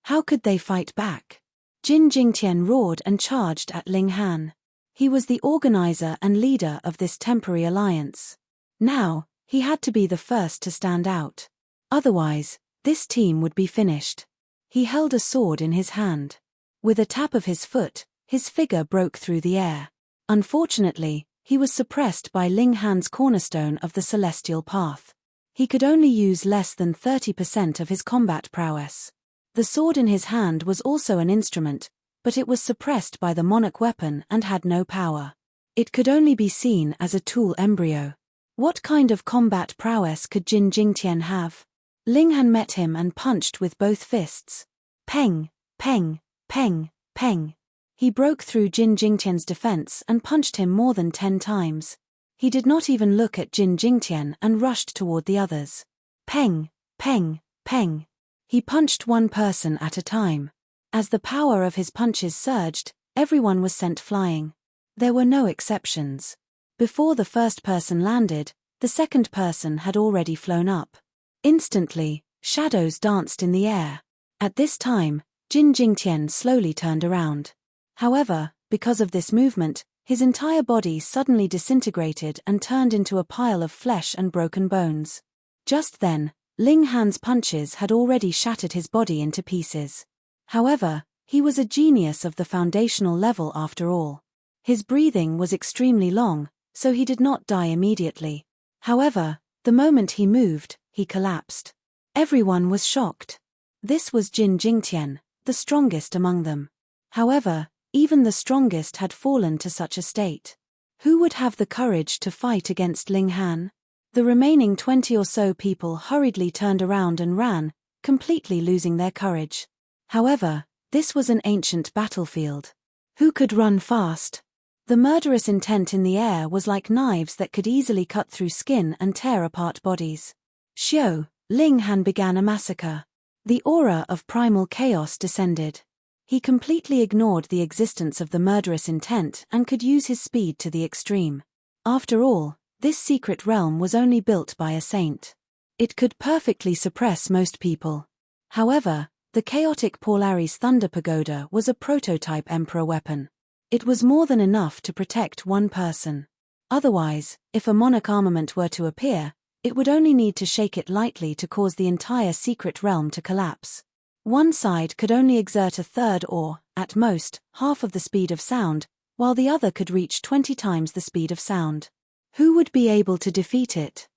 How could they fight back? Jin Jingtian roared and charged at Ling Han. He was the organizer and leader of this temporary alliance. Now, he had to be the first to stand out. Otherwise, this team would be finished. He held a sword in his hand. With a tap of his foot, his figure broke through the air. Unfortunately, he was suppressed by Ling Han's cornerstone of the celestial path. He could only use less than 30% of his combat prowess. The sword in his hand was also an instrument, but it was suppressed by the monarch weapon and had no power. It could only be seen as a tool embryo. What kind of combat prowess could Jin Jingtian have? Ling Han met him and punched with both fists. Peng, peng, peng, peng. He broke through Jin Jingtian's defense and punched him more than 10 times. He did not even look at Jin Jingtian and rushed toward the others. Peng, peng, peng. He punched one person at a time. As the power of his punches surged, everyone was sent flying. There were no exceptions. Before the first person landed, the second person had already flown up. Instantly, shadows danced in the air. At this time, Jin Jingtian slowly turned around. However, because of this movement, his entire body suddenly disintegrated and turned into a pile of flesh and broken bones. Just then, Ling Han's punches had already shattered his body into pieces. However, he was a genius of the foundational level after all. His breathing was extremely long, so he did not die immediately. However, the moment he moved, he collapsed. Everyone was shocked. This was Jin Jingtian, the strongest among them. However, even the strongest had fallen to such a state. Who would have the courage to fight against Ling Han? The remaining 20 or so people hurriedly turned around and ran, completely losing their courage. However, this was an ancient battlefield. Who could run fast? The murderous intent in the air was like knives that could easily cut through skin and tear apart bodies. Xiao, Ling Han began a massacre. The aura of primal chaos descended. He completely ignored the existence of the murderous intent and could use his speed to the extreme. After all, this secret realm was only built by a saint. It could perfectly suppress most people. However, the chaotic Paularis Thunder Pagoda was a prototype emperor weapon. It was more than enough to protect one person. Otherwise, if a monarch armament were to appear, it would only need to shake it lightly to cause the entire secret realm to collapse. One side could only exert a third or, at most, half of the speed of sound, while the other could reach 20 times the speed of sound. Who would be able to defeat it?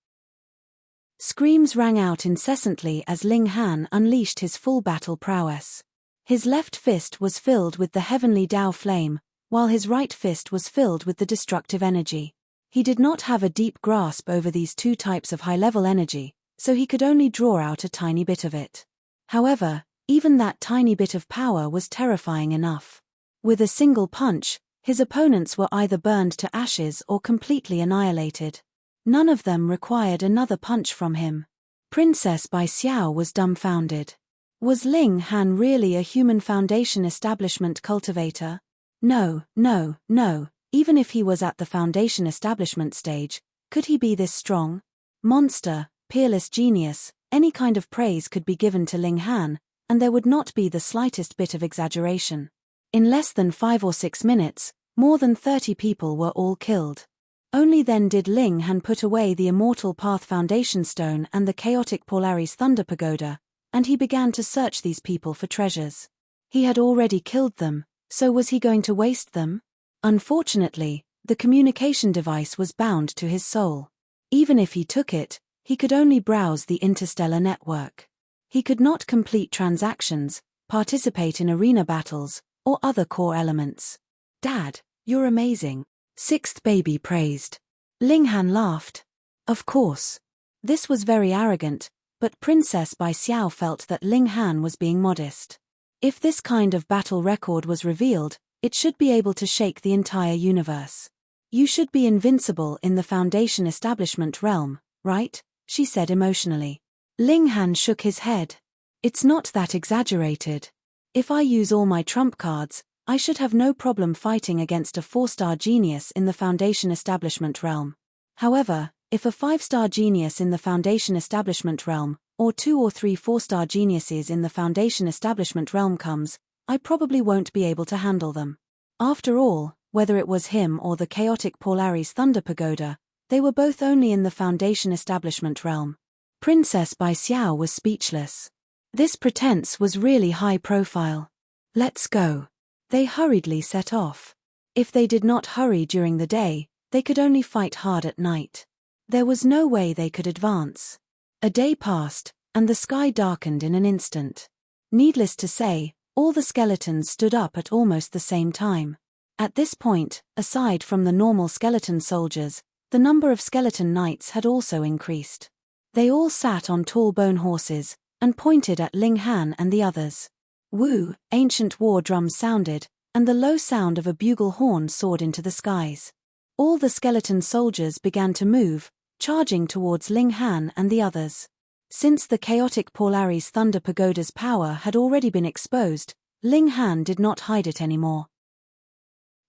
Screams rang out incessantly as Ling Han unleashed his full battle prowess. His left fist was filled with the heavenly Tao flame, while his right fist was filled with the destructive energy. He did not have a deep grasp over these two types of high-level energy, so he could only draw out a tiny bit of it. However, even that tiny bit of power was terrifying enough. With a single punch, his opponents were either burned to ashes or completely annihilated. None of them required another punch from him. Princess Bai Xiao was dumbfounded. Was Ling Han really a human foundation establishment cultivator? No, no, no. Even if he was at the foundation establishment stage, could he be this strong? Monster, peerless genius, any kind of praise could be given to Ling Han, and there would not be the slightest bit of exaggeration. In less than 5 or 6 minutes, more than 30 people were all killed. Only then did Ling Han put away the Immortal Path Foundation Stone and the chaotic Paularis Thunder Pagoda, and he began to search these people for treasures. He had already killed them, so was he going to waste them? Unfortunately, the communication device was bound to his soul. Even if he took it, He could only browse the interstellar network. He could not complete transactions, participate in arena battles, or other core elements. Dad, you're amazing. Sixth baby praised. Ling Han laughed. Of course. This was very arrogant, but Princess Bai Xiao felt that Ling Han was being modest. If this kind of battle record was revealed, it should be able to shake the entire universe. You should be invincible in the Foundation establishment realm, right? She said emotionally. Ling Han shook his head. It's not that exaggerated. If I use all my trump cards, I should have no problem fighting against a 4-star genius in the Foundation establishment realm. However, if a 5-star genius in the Foundation establishment realm, or 2 or 3 4-star geniuses in the Foundation establishment realm comes, I probably won't be able to handle them. After all, whether it was him or the chaotic Polaris Thunder Pagoda, they were both only in the Foundation establishment realm. Princess Bai Xiao was speechless. This pretense was really high profile. Let's go. They hurriedly set off. If they did not hurry during the day, they could only fight hard at night. There was no way they could advance. A day passed, and the sky darkened in an instant. Needless to say, all the skeletons stood up at almost the same time. At this point, aside from the normal skeleton soldiers, the number of skeleton knights had also increased. They all sat on tall bone horses, and pointed at Ling Han and the others. Woo, ancient war drums sounded, and the low sound of a bugle horn soared into the skies. All the skeleton soldiers began to move, charging towards Ling Han and the others. Since the chaotic Polaris Thunder Pagoda's power had already been exposed, Ling Han did not hide it anymore.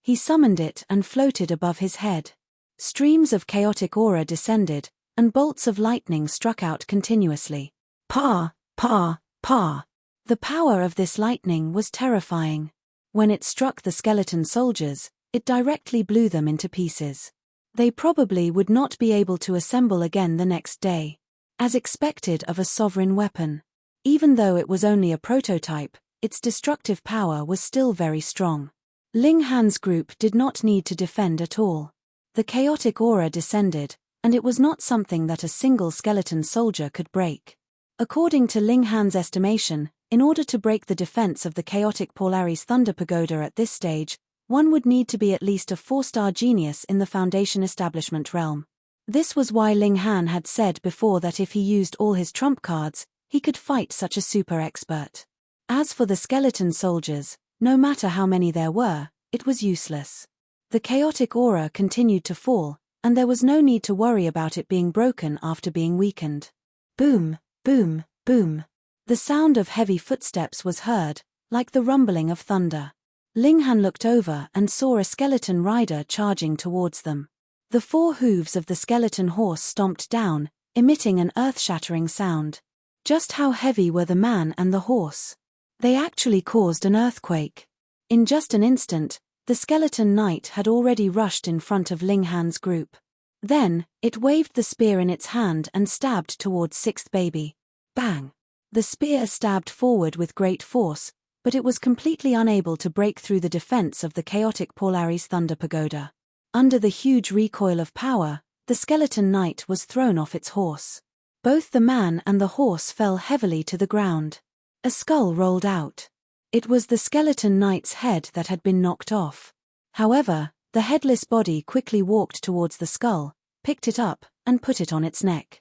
He summoned it and floated above his head. Streams of chaotic aura descended, and bolts of lightning struck out continuously. Pa, pa, pa. The power of this lightning was terrifying. When it struck the skeleton soldiers, it directly blew them into pieces. They probably would not be able to assemble again the next day. As expected of a sovereign weapon. Even though it was only a prototype, its destructive power was still very strong. Ling Han's group did not need to defend at all. The chaotic aura descended, and it was not something that a single skeleton soldier could break. According to Ling Han's estimation, in order to break the defense of the chaotic Polaris Thunder Pagoda at this stage, one would need to be at least a 4-star genius in the Foundation establishment realm. This was why Ling Han had said before that if he used all his trump cards, he could fight such a super expert. As for the skeleton soldiers, no matter how many there were, it was useless. The chaotic aura continued to fall, and there was no need to worry about it being broken after being weakened. Boom, boom, boom. The sound of heavy footsteps was heard, like the rumbling of thunder. Ling Han looked over and saw a skeleton rider charging towards them. The 4 hooves of the skeleton horse stomped down, emitting an earth-shattering sound. Just how heavy were the man and the horse? They actually caused an earthquake. In just an instant, the skeleton knight had already rushed in front of Ling Han's group. Then, it waved the spear in its hand and stabbed towards sixth baby. Bang! The spear stabbed forward with great force, but it was completely unable to break through the defense of the chaotic Polaris Thunder Pagoda. Under the huge recoil of power, the skeleton knight was thrown off its horse. Both the man and the horse fell heavily to the ground. A skull rolled out. It was the skeleton knight's head that had been knocked off. However, the headless body quickly walked towards the skull, picked it up, and put it on its neck.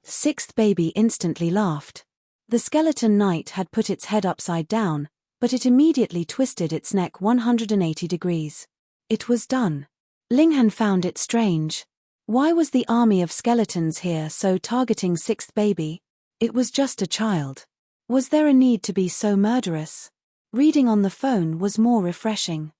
Sixth baby instantly laughed. The skeleton knight had put its head upside down, but it immediately twisted its neck 180 degrees. It was done. Ling Han found it strange. Why was the army of skeletons here so targeting sixth baby? It was just a child. Was there a need to be so murderous? Reading on the phone was more refreshing.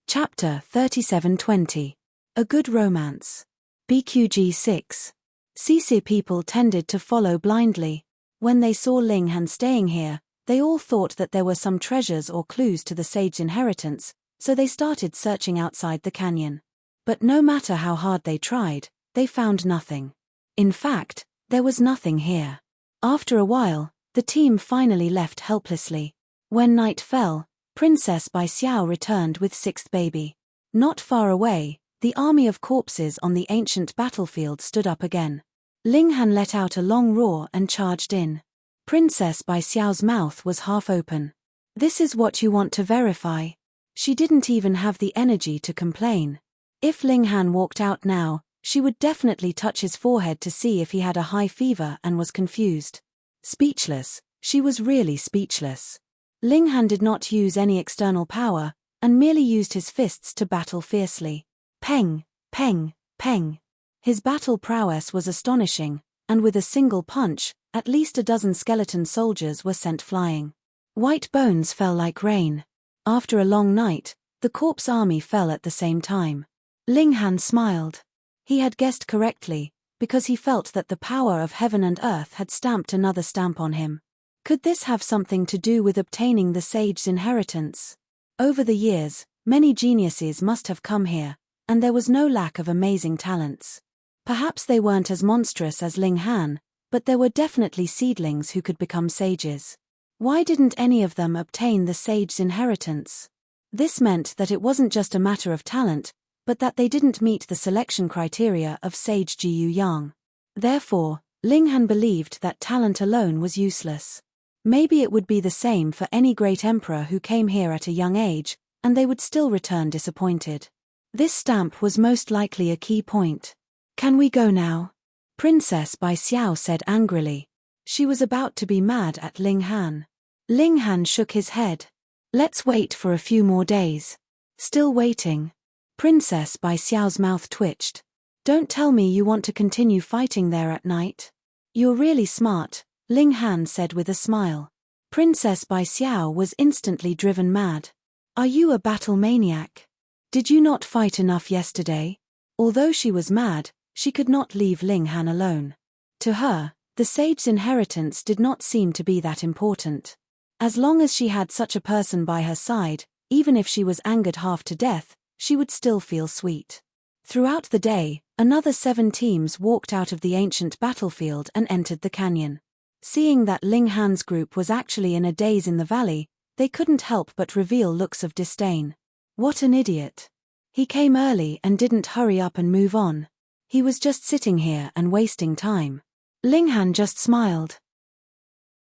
Chapter 3720. A Good Romance. BQG 6. Sisi people tended to follow blindly. When they saw Ling Han staying here, they all thought that there were some treasures or clues to the sage's inheritance, so they started searching outside the canyon. But no matter how hard they tried, they found nothing. In fact, there was nothing here. After a while, the team finally left helplessly. When night fell, Princess Bai Xiao returned with sixth baby. Not far away, The army of corpses on the ancient battlefield stood up again. Ling Han let out a long roar and charged in. Princess Bai Xiao's mouth was half open. This is what you want to verify? She didn't even have the energy to complain. If Ling Han walked out now, she would definitely touch his forehead to see if he had a high fever and was confused. Speechless, she was really speechless. Ling Han did not use any external power, and merely used his fists to battle fiercely. Peng, peng, peng. His battle prowess was astonishing, and with a single punch, at least a dozen skeleton soldiers were sent flying. White bones fell like rain. After a long night, the corpse army fell at the same time. Ling Han smiled. He had guessed correctly, because he felt that the power of heaven and earth had stamped another stamp on him. Could this have something to do with obtaining the sage's inheritance? Over the years, many geniuses must have come here, and there was no lack of amazing talents. Perhaps they weren't as monstrous as Ling Han, but there were definitely seedlings who could become sages. Why didn't any of them obtain the sage's inheritance? This meant that it wasn't just a matter of talent, but that they didn't meet the selection criteria of sage Jiyu Yang. Therefore, Ling Han believed that talent alone was useless. Maybe it would be the same for any great emperor who came here at a young age, and they would still return disappointed. This stamp was most likely a key point. Can we go now? Princess Bai Xiao said angrily. She was about to be mad at Ling Han. Ling Han shook his head. Let's wait for a few more days. Still waiting. Princess Bai Xiao's mouth twitched. Don't tell me you want to continue fighting there at night. You're really smart, Ling Han said with a smile. Princess Bai Xiao was instantly driven mad. Are you a battle maniac? Did you not fight enough yesterday? Although she was mad, she could not leave Ling Han alone. To her, the sage's inheritance did not seem to be that important. As long as she had such a person by her side, even if she was angered half to death, she would still feel sweet. Throughout the day, another 7 teams walked out of the ancient battlefield and entered the canyon. Seeing that Ling Han's group was actually in a daze in the valley, they couldn't help but reveal looks of disdain. What an idiot. He came early and didn't hurry up and move on. He was just sitting here and wasting time. Ling Han just smiled.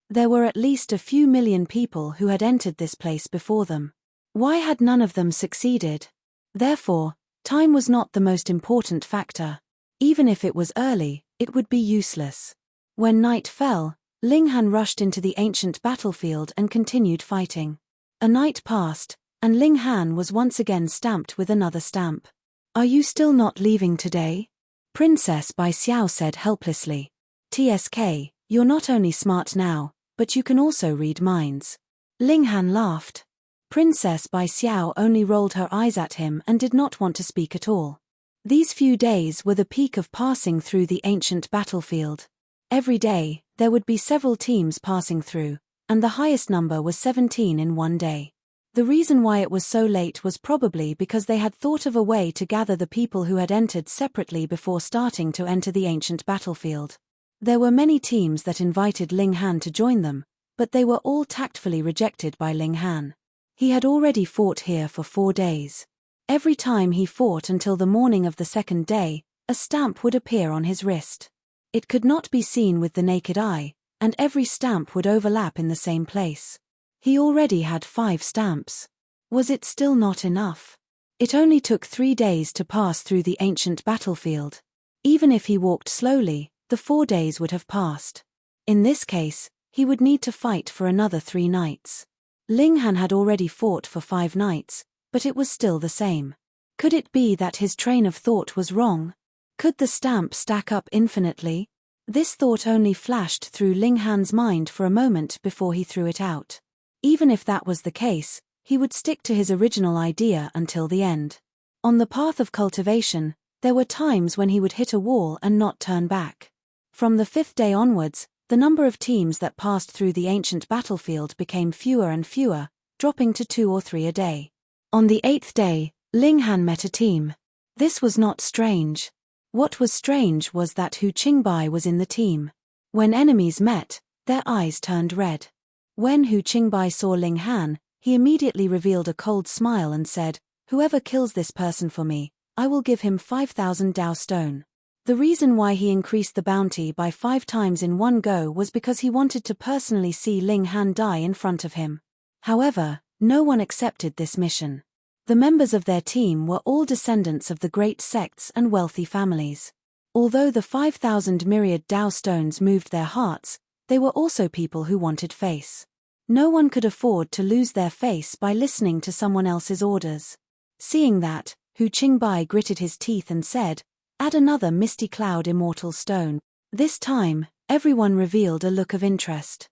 There were at least a few million people who had entered this place before them. Why had none of them succeeded? Therefore, time was not the most important factor. Even if it was early, it would be useless. When night fell, Ling Han rushed into the ancient battlefield and continued fighting. A night passed, and Ling Han was once again stamped with another stamp. Are you still not leaving today? Princess Bai Xiao said helplessly. TSK, you're not only smart now, but you can also read minds. Ling Han laughed. Princess Bai Xiao only rolled her eyes at him and did not want to speak at all. These few days were the peak of passing through the ancient battlefield. Every day, there would be several teams passing through, and the highest number was 17 in one day. The reason why it was so late was probably because they had thought of a way to gather the people who had entered separately before starting to enter the ancient battlefield. There were many teams that invited Ling Han to join them, but they were all tactfully rejected by Ling Han. He had already fought here for 4 days. Every time he fought until the morning of the second day, a stamp would appear on his wrist. It could not be seen with the naked eye, and every stamp would overlap in the same place. He already had 5 stamps. Was it still not enough? It only took 3 days to pass through the ancient battlefield. Even if he walked slowly, the 4 days would have passed. In this case, he would need to fight for another 3 nights. Ling Han had already fought for 5 nights, but it was still the same. Could it be that his train of thought was wrong? Could the stamp stack up infinitely? This thought only flashed through Ling Han's mind for a moment before he threw it out. Even if that was the case, he would stick to his original idea until the end. On the path of cultivation, there were times when he would hit a wall and not turn back. From the 5th day onwards, the number of teams that passed through the ancient battlefield became fewer and fewer, dropping to 2 or 3 a day. On the 8th day, Ling Han met a team. This was not strange. What was strange was that Hu Qingbai was in the team. When enemies met, their eyes turned red. When Hu Qingbai saw Ling Han, he immediately revealed a cold smile and said, "Whoever kills this person for me, I will give him 5,000 Dao stone. The reason why he increased the bounty by 5 times in one go was because he wanted to personally see Ling Han die in front of him. However, no one accepted this mission. The members of their team were all descendants of the great sects and wealthy families. Although the 5,000 myriad Dao stones moved their hearts, they were also people who wanted face. No one could afford to lose their face by listening to someone else's orders. Seeing that, Hu Qingbai gritted his teeth and said, "Add another misty cloud immortal stone." This time, everyone revealed a look of interest.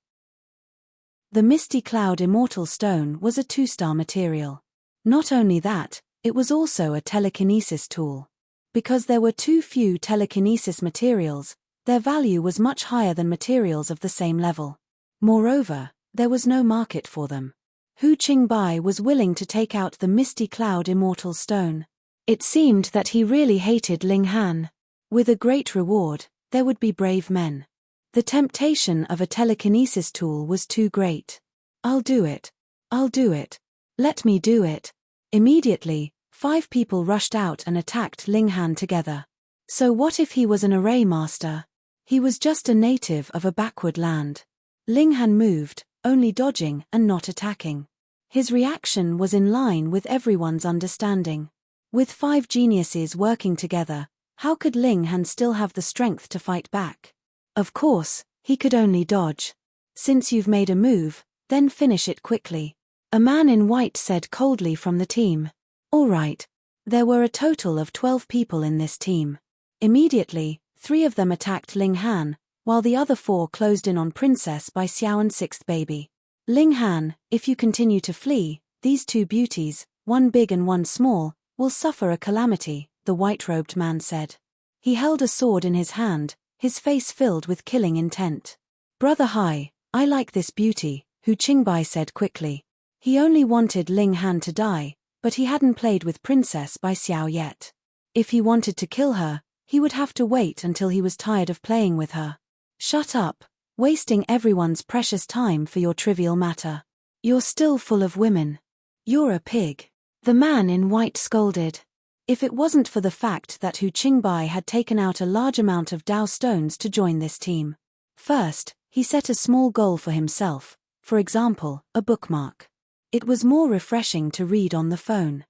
The misty cloud immortal stone was a 2-star material. Not only that, it was also a telekinesis tool. Because there were too few telekinesis materials, their value was much higher than materials of the same level. Moreover, there was no market for them. Hu Qingbai was willing to take out the misty cloud immortal stone. It seemed that he really hated Ling Han. With a great reward, there would be brave men. The temptation of a telekinesis tool was too great. "I'll do it. I'll do it. Let me do it." Immediately, 5 people rushed out and attacked Ling Han together. So what if he was an array master? He was just a native of a backward land. Ling Han moved, only dodging and not attacking. His reaction was in line with everyone's understanding. With 5 geniuses working together, how could Ling Han still have the strength to fight back? Of course, he could only dodge. "Since you've made a move, then finish it quickly," a man in white said coldly from the team. All right. There were a total of 12 people in this team. Immediately, 3 of them attacked Ling Han, while the other 4 closed in on Princess by Xiao and 6th baby. "Ling Han, if you continue to flee, these 2 beauties, one big and one small, will suffer a calamity," the white-robed man said. He held a sword in his hand, his face filled with killing intent. "Brother Hai, I like this beauty," Hu Qingbai said quickly. He only wanted Ling Han to die, but he hadn't played with Princess by Xiao yet. If he wanted to kill her, he would have to wait until he was tired of playing with her. "Shut up, wasting everyone's precious time for your trivial matter. You're still full of women. You're a pig," the man in white scolded. If it wasn't for the fact that Hu Qingbai had taken out a large amount of Dao stones to join this team. First, he set a small goal for himself, for example, a bookmark. It was more refreshing to read on the phone.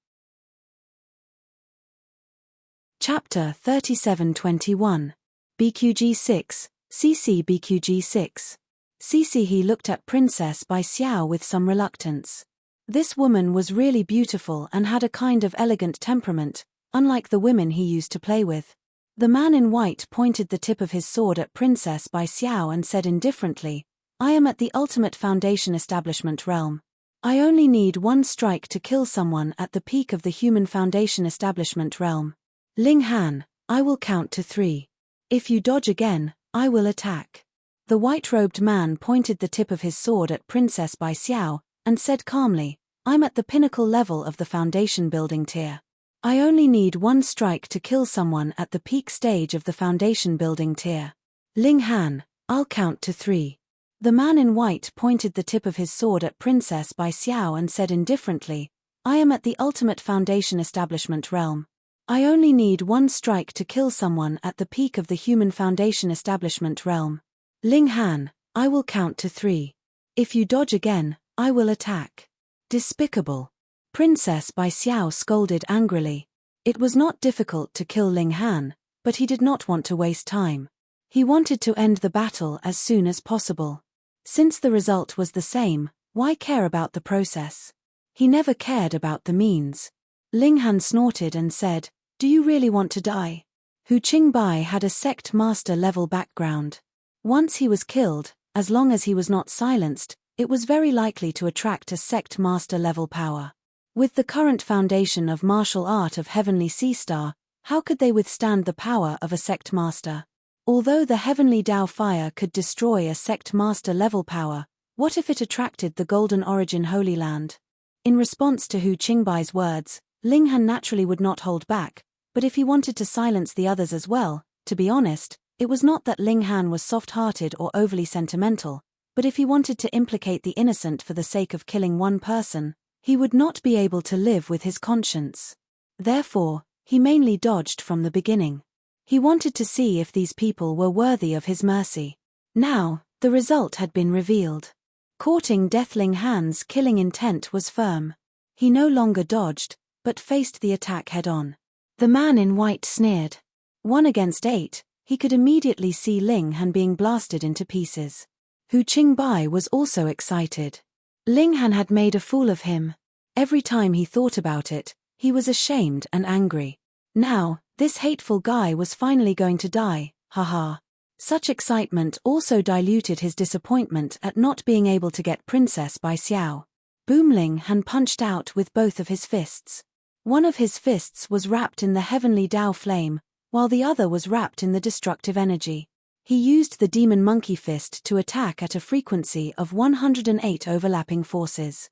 Chapter 3721. BQG 6, CC BQG 6. CC. He looked at Princess by Xiao with some reluctance. This woman was really beautiful and had a kind of elegant temperament, unlike the women he used to play with. The man in white pointed the tip of his sword at Princess by Xiao and said indifferently, "I am at the ultimate foundation establishment realm. I only need 1 strike to kill someone at the peak of the human foundation establishment realm. Ling Han, I will count to 3. If you dodge again, I will attack." The white-robed man pointed the tip of his sword at Princess by Xiao, and said calmly, "I'm at the pinnacle level of the foundation building tier. I only need 1 strike to kill someone at the peak stage of the foundation building tier. Ling Han, I'll count to 3. The man in white pointed the tip of his sword at Princess by Xiao and said indifferently, "I am at the ultimate foundation establishment realm. I only need 1 strike to kill someone at the peak of the human foundation establishment realm. Ling Han, I will count to 3. If you dodge again, I will attack." Despicable. Princess by Xiao scolded angrily. It was not difficult to kill Ling Han, but he did not want to waste time. He wanted to end the battle as soon as possible. Since the result was the same, why care about the process? He never cared about the means. Ling Han snorted and said, "Do you really want to die?" Hu Qingbai had a sect master level background. Once he was killed, as long as he was not silenced, it was very likely to attract a sect master level power. With the current foundation of martial art of Heavenly Sea Star, how could they withstand the power of a sect master? Although the Heavenly Dao Fire could destroy a sect master level power, what if it attracted the Golden Origin Holy Land? In response to Hu Qingbai's words, Ling Han naturally would not hold back, but if he wanted to silence the others as well, to be honest, it was not that Ling Han was soft-hearted or overly sentimental, but if he wanted to implicate the innocent for the sake of killing 1 person, he would not be able to live with his conscience. Therefore, he mainly dodged from the beginning. He wanted to see if these people were worthy of his mercy. Now, the result had been revealed. Courting Deathling Han's killing intent was firm. He no longer dodged, but faced the attack head-on. The man in white sneered. 1 against 8, he could immediately see Ling Han being blasted into pieces. Hu Qingbai was also excited. Ling Han had made a fool of him. Every time he thought about it, he was ashamed and angry. Now, this hateful guy was finally going to die, haha. Such excitement also diluted his disappointment at not being able to get Princess Bai Xiao. Ling Han punched out with both of his fists. One of his fists was wrapped in the heavenly Dao flame, while the other was wrapped in the destructive energy. He used the demon monkey fist to attack at a frequency of 108 overlapping forces.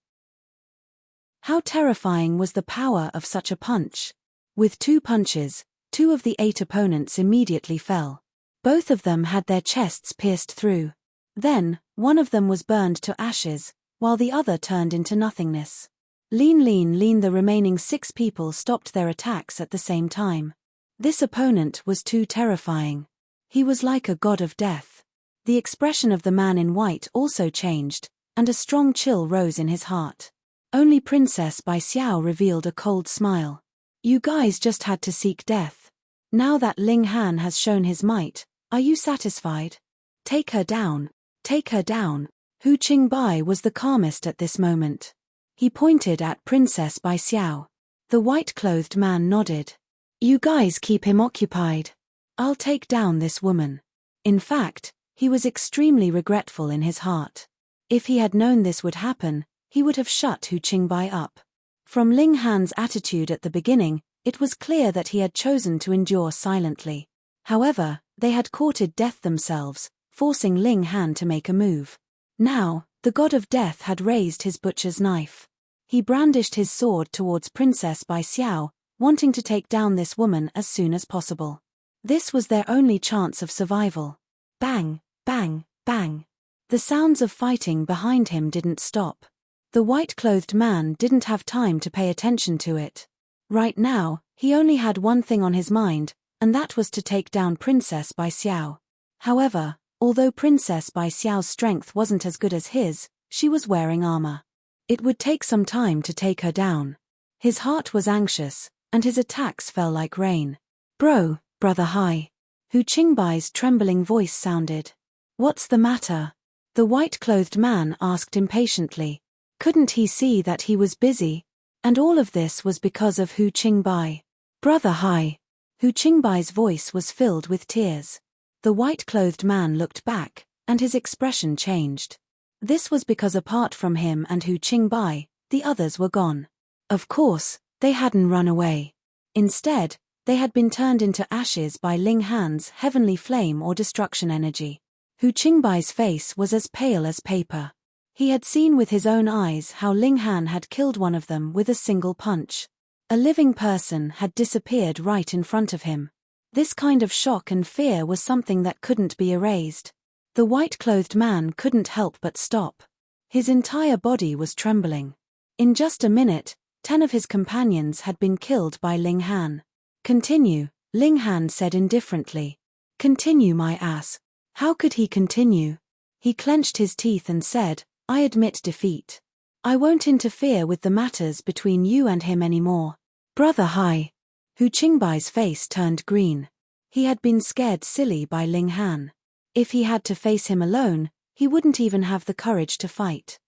How terrifying was the power of such a punch! With 2 punches, 2 of the 8 opponents immediately fell. Both of them had their chests pierced through. Then, one of them was burned to ashes, while the other turned into nothingness. Lean, the remaining 6 people stopped their attacks at the same time. This opponent was too terrifying. He was like a god of death. The expression of the man in white also changed, and a strong chill rose in his heart. Only Princess Bai Xiao revealed a cold smile. You guys just had to seek death. Now that Ling Han has shown his might, are you satisfied? Take her down. Take her down. Hu Qingbai was the calmest at this moment. He pointed at Princess Bai Xiao. The white-clothed man nodded. You guys keep him occupied. I'll take down this woman. In fact, he was extremely regretful in his heart. If he had known this would happen, he would have shut Hu Qingbai up. From Ling Han's attitude at the beginning, it was clear that he had chosen to endure silently. However, they had courted death themselves, forcing Ling Han to make a move. Now, the god of death had raised his butcher's knife. He brandished his sword towards Princess Bai Xiao, wanting to take down this woman as soon as possible. This was their only chance of survival. Bang, bang, bang. The sounds of fighting behind him didn't stop. The white-clothed man didn't have time to pay attention to it. Right now, he only had one thing on his mind, and that was to take down Princess Bai Xiao. However, although Princess Bai Xiao's strength wasn't as good as his, she was wearing armor. It would take some time to take her down. His heart was anxious, and his attacks fell like rain. Brother hi. Hu Qingbai's trembling voice sounded. What's the matter? The white-clothed man asked impatiently. Couldn't he see that he was busy? And all of this was because of Hu Qingbai. Brother hi. Hu Qingbai's voice was filled with tears. The white-clothed man looked back, and his expression changed. This was because apart from him and Hu Qingbai, the others were gone. Of course, they hadn't run away. Instead, they had been turned into ashes by Ling Han's heavenly flame or destruction energy. Hu Qingbai's face was as pale as paper. He had seen with his own eyes how Ling Han had killed one of them with a single punch. A living person had disappeared right in front of him. This kind of shock and fear was something that couldn't be erased. The white-clothed man couldn't help but stop. His entire body was trembling. In just a minute, 10 of his companions had been killed by Ling Han. Continue, Ling Han said indifferently. Continue, my ass. How could he continue? He clenched his teeth and said, I admit defeat. I won't interfere with the matters between you and him anymore. Brother hi. Hu Qingbai's face turned green. He had been scared silly by Ling Han. If he had to face him alone, he wouldn't even have the courage to fight.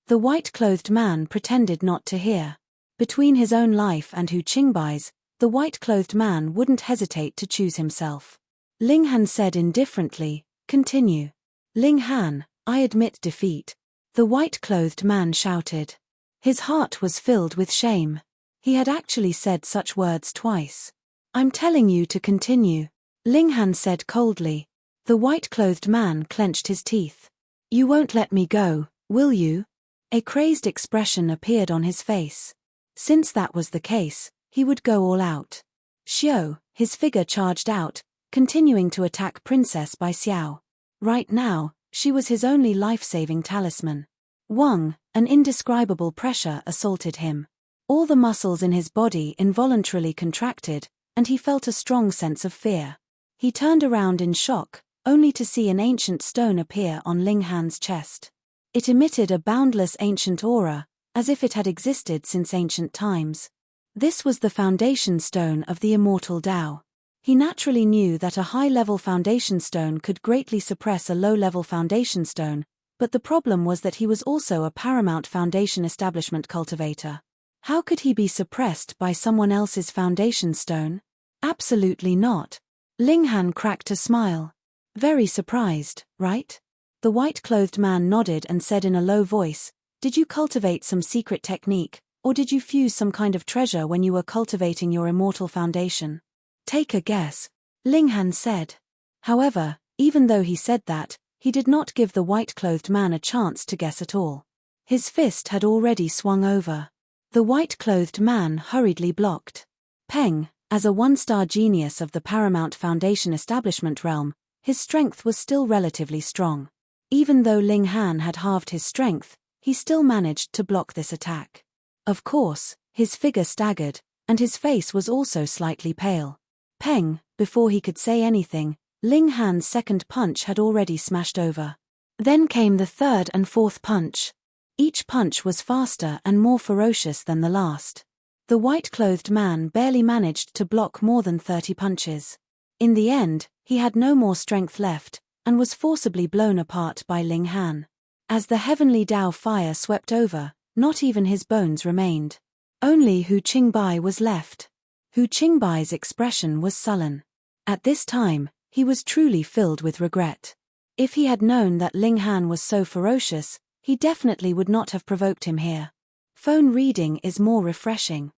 The white-clothed man pretended not to hear. Between his own life and Hu Qingbai's, the white-clothed man wouldn't hesitate to choose himself. Ling Han said indifferently, continue. Ling Han, I admit defeat. The white-clothed man shouted. His heart was filled with shame. He had actually said such words twice. I'm telling you to continue. Ling Han said coldly. The white-clothed man clenched his teeth. You won't let me go, will you? A crazed expression appeared on his face. Since that was the case, he would go all out. Xiao, his figure charged out, continuing to attack Princess Bai Xiao. Right now, she was his only life-saving talisman. Wang, an indescribable pressure assaulted him. All the muscles in his body involuntarily contracted, and he felt a strong sense of fear. He turned around in shock, only to see an ancient stone appear on Ling Han's chest. It emitted a boundless ancient aura, as if it had existed since ancient times. This was the foundation stone of the immortal Tao. He naturally knew that a high-level foundation stone could greatly suppress a low-level foundation stone, but the problem was that he was also a paramount foundation establishment cultivator. How could he be suppressed by someone else's foundation stone? Absolutely not. Ling Han cracked a smile. Very surprised, right? The white-clothed man nodded and said in a low voice, "Did you cultivate some secret technique, or did you fuse some kind of treasure when you were cultivating your immortal foundation?" "Take a guess," Ling Han said. However, even though he said that, he did not give the white-clothed man a chance to guess at all. His fist had already swung over. The white-clothed man hurriedly blocked. Peng, as a one-star genius of the paramount foundation establishment realm, his strength was still relatively strong. Even though Ling Han had halved his strength, he still managed to block this attack. Of course, his figure staggered, and his face was also slightly pale. Peng, before he could say anything, Ling Han's second punch had already smashed over. Then came the third and fourth punch. Each punch was faster and more ferocious than the last. The white-clothed man barely managed to block more than 30 punches. In the end, he had no more strength left, and was forcibly blown apart by Ling Han. As the heavenly Tao fire swept over, not even his bones remained. Only Hu Qingbai was left. Hu Qingbai's expression was sullen. At this time, he was truly filled with regret. If he had known that Ling Han was so ferocious, he definitely would not have provoked him here. Phone reading is more refreshing.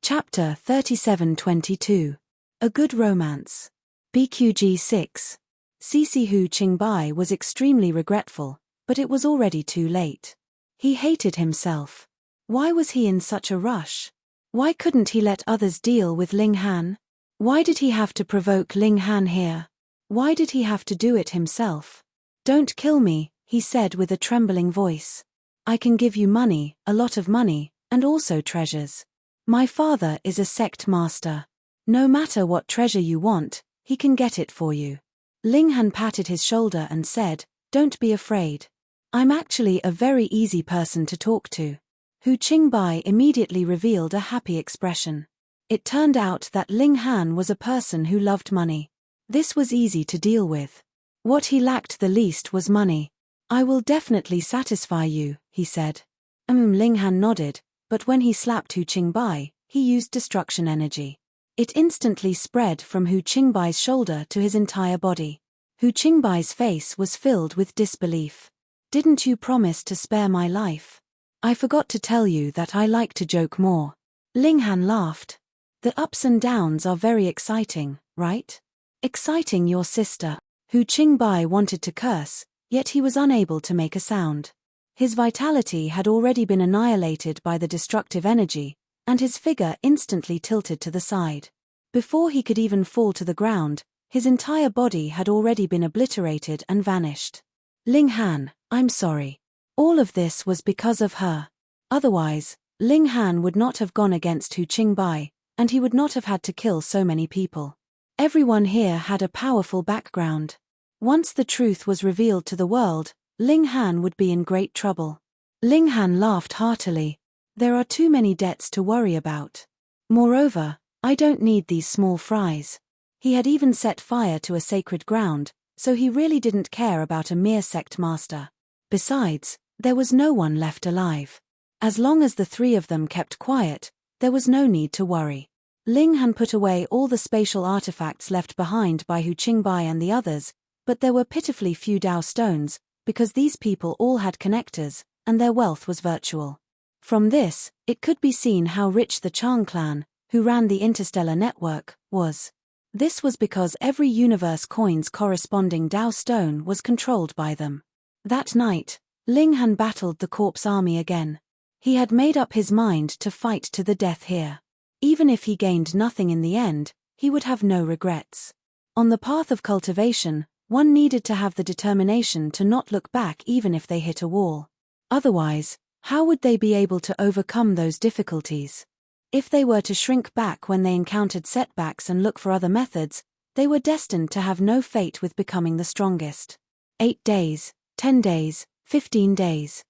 Chapter 3722. A Good Romance. BQG 6. CC Hu Qingbai was extremely regretful, but it was already too late. He hated himself. Why was he in such a rush? Why couldn't he let others deal with Ling Han? Why did he have to provoke Ling Han here? Why did he have to do it himself? "Don't kill me," he said with a trembling voice. "I can give you money, a lot of money, and also treasures. My father is a sect master. No matter what treasure you want, he can get it for you." Ling Han patted his shoulder and said, "Don't be afraid. I'm actually a very easy person to talk to." Hu Qingbai immediately revealed a happy expression. It turned out that Ling Han was a person who loved money. This was easy to deal with. What he lacked the least was money. "I will definitely satisfy you," he said. Ling Han nodded, but when he slapped Hu Qingbai, he used destruction energy. It instantly spread from Hu Qingbai's shoulder to his entire body. Hu Qingbai's face was filled with disbelief. "Didn't you promise to spare my life? I forgot to tell you that I like to joke more." Ling Han laughed. "The ups and downs are very exciting, right? Exciting your sister." Hu Qingbai wanted to curse, yet he was unable to make a sound. His vitality had already been annihilated by the destructive energy, and his figure instantly tilted to the side. Before he could even fall to the ground, his entire body had already been obliterated and vanished. "Ling Han, I'm sorry. All of this was because of her. Otherwise, Ling Han would not have gone against Hu Qingbai, and he would not have had to kill so many people. Everyone here had a powerful background. Once the truth was revealed to the world, Ling Han would be in great trouble." Ling Han laughed heartily. "There are too many debts to worry about. Moreover, I don't need these small fries." He had even set fire to a sacred ground, so he really didn't care about a mere sect master. Besides, there was no one left alive. As long as the three of them kept quiet, there was no need to worry. Ling Han put away all the spatial artifacts left behind by Hu Qingbai and the others, but there were pitifully few Dao stones, because these people all had connectors, and their wealth was virtual. From this, it could be seen how rich the Chang clan, who ran the interstellar network, was. This was because every universe coin's corresponding Dao stone was controlled by them. That night, Ling Han battled the corpse army again. He had made up his mind to fight to the death here. Even if he gained nothing in the end, he would have no regrets. On the path of cultivation, one needed to have the determination to not look back even if they hit a wall. Otherwise, How would they be able to overcome those difficulties? If they were to shrink back when they encountered setbacks and look for other methods, they were destined to have no fate with becoming the strongest. 8 days, 10 days, 15 days.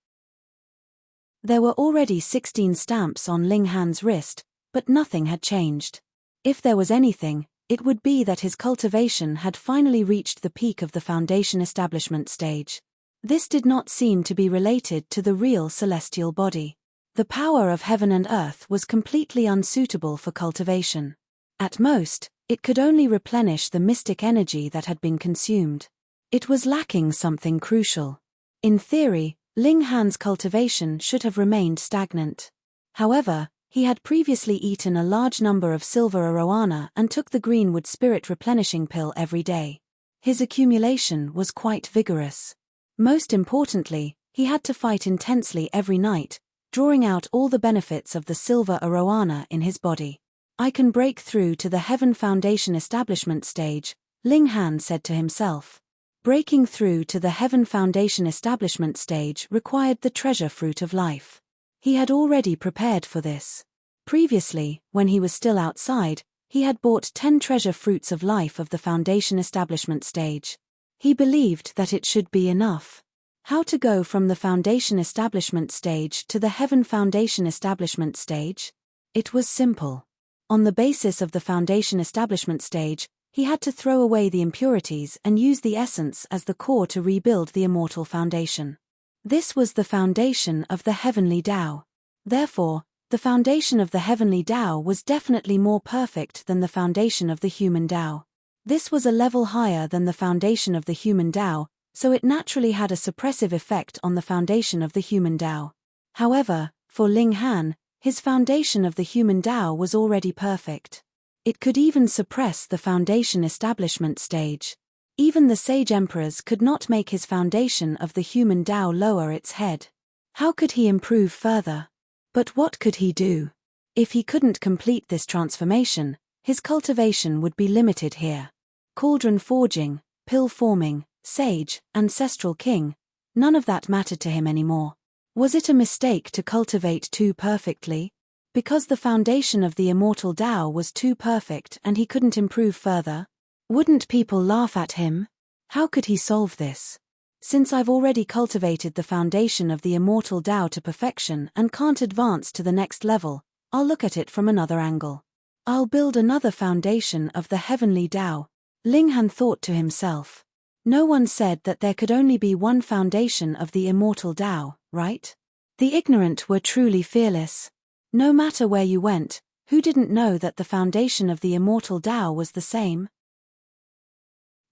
There were already 16 stamps on Ling Han's wrist, but nothing had changed. If there was anything, it would be that his cultivation had finally reached the peak of the foundation establishment stage. This did not seem to be related to the real celestial body. The power of heaven and earth was completely unsuitable for cultivation. At most, it could only replenish the mystic energy that had been consumed. It was lacking something crucial. In theory, Ling Han's cultivation should have remained stagnant. However, he had previously eaten a large number of silver arowana and took the greenwood spirit replenishing pill every day. His accumulation was quite vigorous. Most importantly, he had to fight intensely every night, drawing out all the benefits of the silver arowana in his body. I can break through to the Heaven Foundation establishment stage, Ling Han said to himself. Breaking through to the Heaven Foundation establishment stage required the treasure fruit of life. He had already prepared for this. Previously, when he was still outside, he had bought 10 treasure fruits of life of the Foundation establishment stage. He believed that it should be enough. How to go from the Foundation establishment stage to the Heaven Foundation establishment stage? It was simple. On the basis of the Foundation establishment stage, he had to throw away the impurities and use the essence as the core to rebuild the immortal foundation. This was the foundation of the heavenly Tao. Therefore, the foundation of the heavenly Tao was definitely more perfect than the foundation of the human Tao. This was a level higher than the foundation of the human Tao, so it naturally had a suppressive effect on the foundation of the human Tao. However, for Ling Han, his foundation of the human Tao was already perfect. It could even suppress the foundation establishment stage. Even the sage emperors could not make his foundation of the human Tao lower its head. How could he improve further? But what could he do? If he couldn't complete this transformation, his cultivation would be limited here. Cauldron forging, pill forming, sage, ancestral king, none of that mattered to him anymore. Was it a mistake to cultivate too perfectly? Because the foundation of the immortal Tao was too perfect and he couldn't improve further? Wouldn't people laugh at him? How could he solve this? Since I've already cultivated the foundation of the immortal Tao to perfection and can't advance to the next level, I'll look at it from another angle. I'll build another foundation of the heavenly Tao, Ling Han thought to himself. No one said that there could only be one foundation of the immortal Tao, right? The ignorant were truly fearless. No matter where you went, who didn't know that the foundation of the immortal Tao was the same?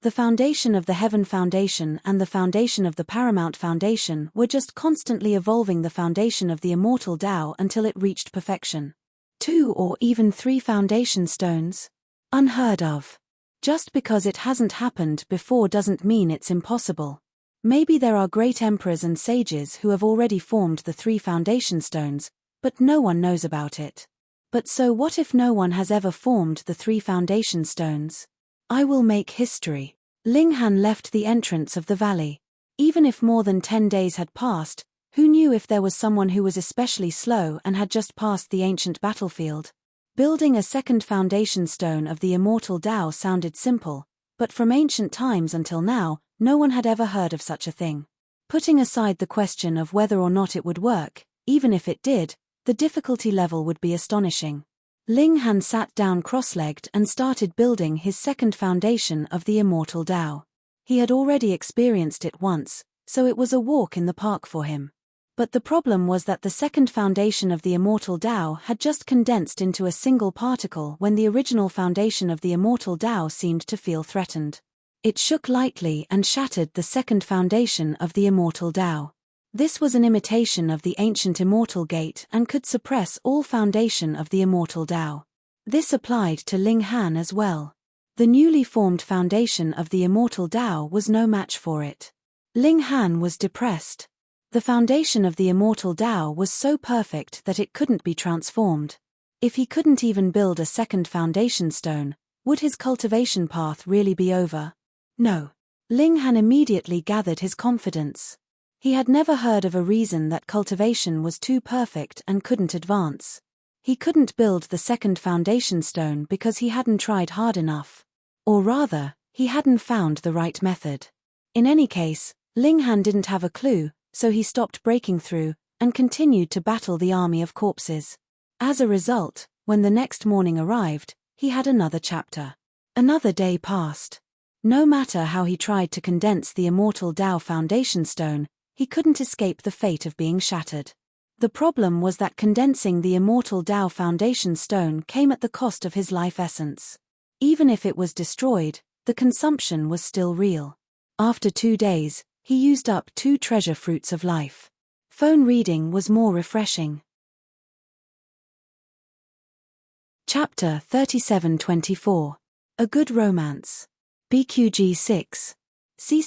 The foundation of the Heaven Foundation and the foundation of the Paramount Foundation were just constantly evolving the foundation of the immortal Tao until it reached perfection. 2 or even 3 foundation stones? Unheard of. Just because it hasn't happened before doesn't mean it's impossible. Maybe there are great emperors and sages who have already formed the 3 foundation stones, but no one knows about it. But so what if no one has ever formed the 3 foundation stones? I will make history. Ling Han left the entrance of the valley. Even if more than 10 days had passed, who knew if there was someone who was especially slow and had just passed the ancient battlefield? Building a second foundation stone of the immortal Tao sounded simple, but from ancient times until now, no one had ever heard of such a thing. Putting aside the question of whether or not it would work, even if it did, the difficulty level would be astonishing. Ling Han sat down cross-legged and started building his second foundation of the immortal Tao. He had already experienced it once, so it was a walk in the park for him. But the problem was that the second foundation of the immortal Tao had just condensed into a single particle when the original foundation of the immortal Tao seemed to feel threatened. It shook lightly and shattered the second foundation of the immortal Tao. This was an imitation of the ancient immortal gate and could suppress all foundation of the immortal Tao. This applied to Ling Han as well. The newly formed foundation of the immortal Tao was no match for it. Ling Han was depressed. The foundation of the immortal Tao was so perfect that it couldn't be transformed. If he couldn't even build a second foundation stone, would his cultivation path really be over? No. Ling Han immediately gathered his confidence. He had never heard of a reason that cultivation was too perfect and couldn't advance. He couldn't build the second foundation stone because he hadn't tried hard enough. Or rather, he hadn't found the right method. In any case, Ling Han didn't have a clue, so he stopped breaking through, and continued to battle the army of corpses. As a result, when the next morning arrived, he had another chapter. Another day passed. No matter how he tried to condense the immortal Tao foundation stone, he couldn't escape the fate of being shattered. The problem was that condensing the immortal Tao foundation stone came at the cost of his life essence. Even if it was destroyed, the consumption was still real. After 2 days, he used up 2 treasure fruits of life. Phone reading was more refreshing. Chapter 37-24. A Good Romance. BQG 6.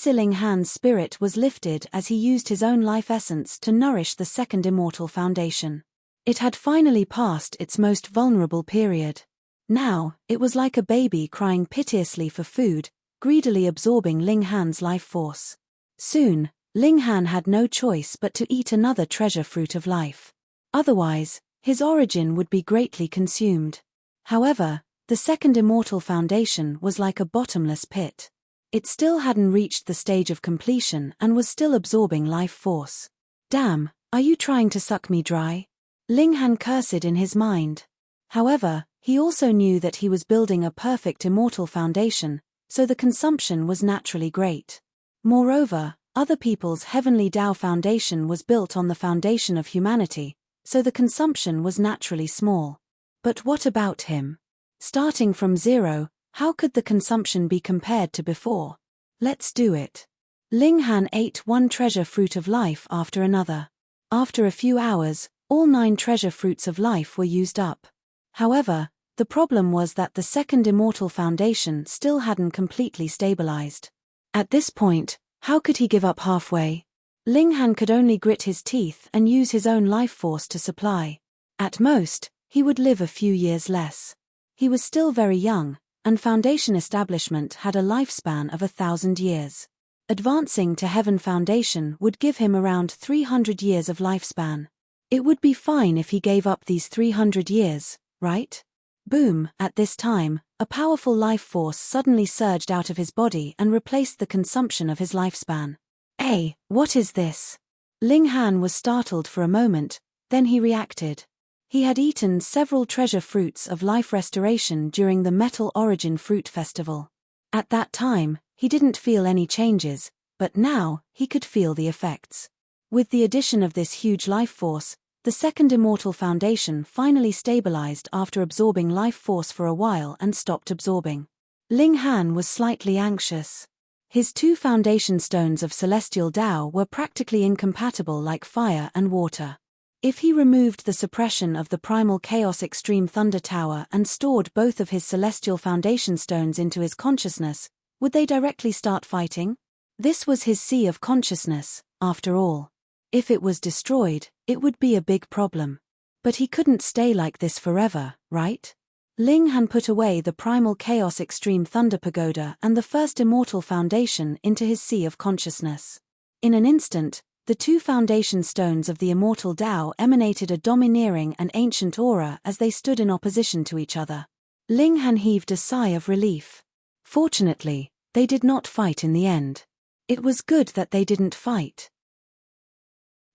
Ling Han's spirit was lifted as he used his own life essence to nourish the second immortal foundation. It had finally passed its most vulnerable period. Now, it was like a baby crying piteously for food, greedily absorbing Ling Han's life force. Soon, Ling Han had no choice but to eat another treasure fruit of life. Otherwise, his origin would be greatly consumed. However, the second immortal foundation was like a bottomless pit. It still hadn't reached the stage of completion and was still absorbing life force. Damn, are you trying to suck me dry? Ling Han cursed in his mind. However, he also knew that he was building a perfect immortal foundation, so the consumption was naturally great. Moreover, other people's heavenly Tao foundation was built on the foundation of humanity, so the consumption was naturally small. But what about him? Starting from 0, how could the consumption be compared to before? Let's do it. Ling Han ate 1 treasure fruit of life after another. After a few hours, all 9 treasure fruits of life were used up. However, the problem was that the second immortal foundation still hadn't completely stabilized. At this point, how could he give up halfway? Ling Han could only grit his teeth and use his own life force to supply. At most, he would live a few years less. He was still very young, and foundation establishment had a lifespan of 1,000 years. Advancing to Heaven Foundation would give him around 300 years of lifespan. It would be fine if he gave up these 300 years, right? Boom, at this time, a powerful life force suddenly surged out of his body and replaced the consumption of his lifespan. Hey, what is this? Ling Han was startled for a moment, then he reacted. He had eaten several treasure fruits of life restoration during the Metal Origin Fruit Festival. At that time, he didn't feel any changes, but now, he could feel the effects. With the addition of this huge life force, the second immortal foundation finally stabilized after absorbing life force for a while and stopped absorbing. Ling Han was slightly anxious. His 2 foundation stones of celestial Tao were practically incompatible like fire and water. If he removed the suppression of the primal chaos extreme thunder tower and stored both of his celestial foundation stones into his consciousness, would they directly start fighting? This was his sea of consciousness, after all. If it was destroyed, it would be a big problem. But he couldn't stay like this forever, right? Ling Han put away the primal chaos extreme thunder pagoda and the first immortal foundation into his sea of consciousness. In an instant, the 2 foundation stones of the immortal Tao emanated a domineering and ancient aura as they stood in opposition to each other. Ling Han heaved a sigh of relief. Fortunately, they did not fight in the end. It was good that they didn't fight.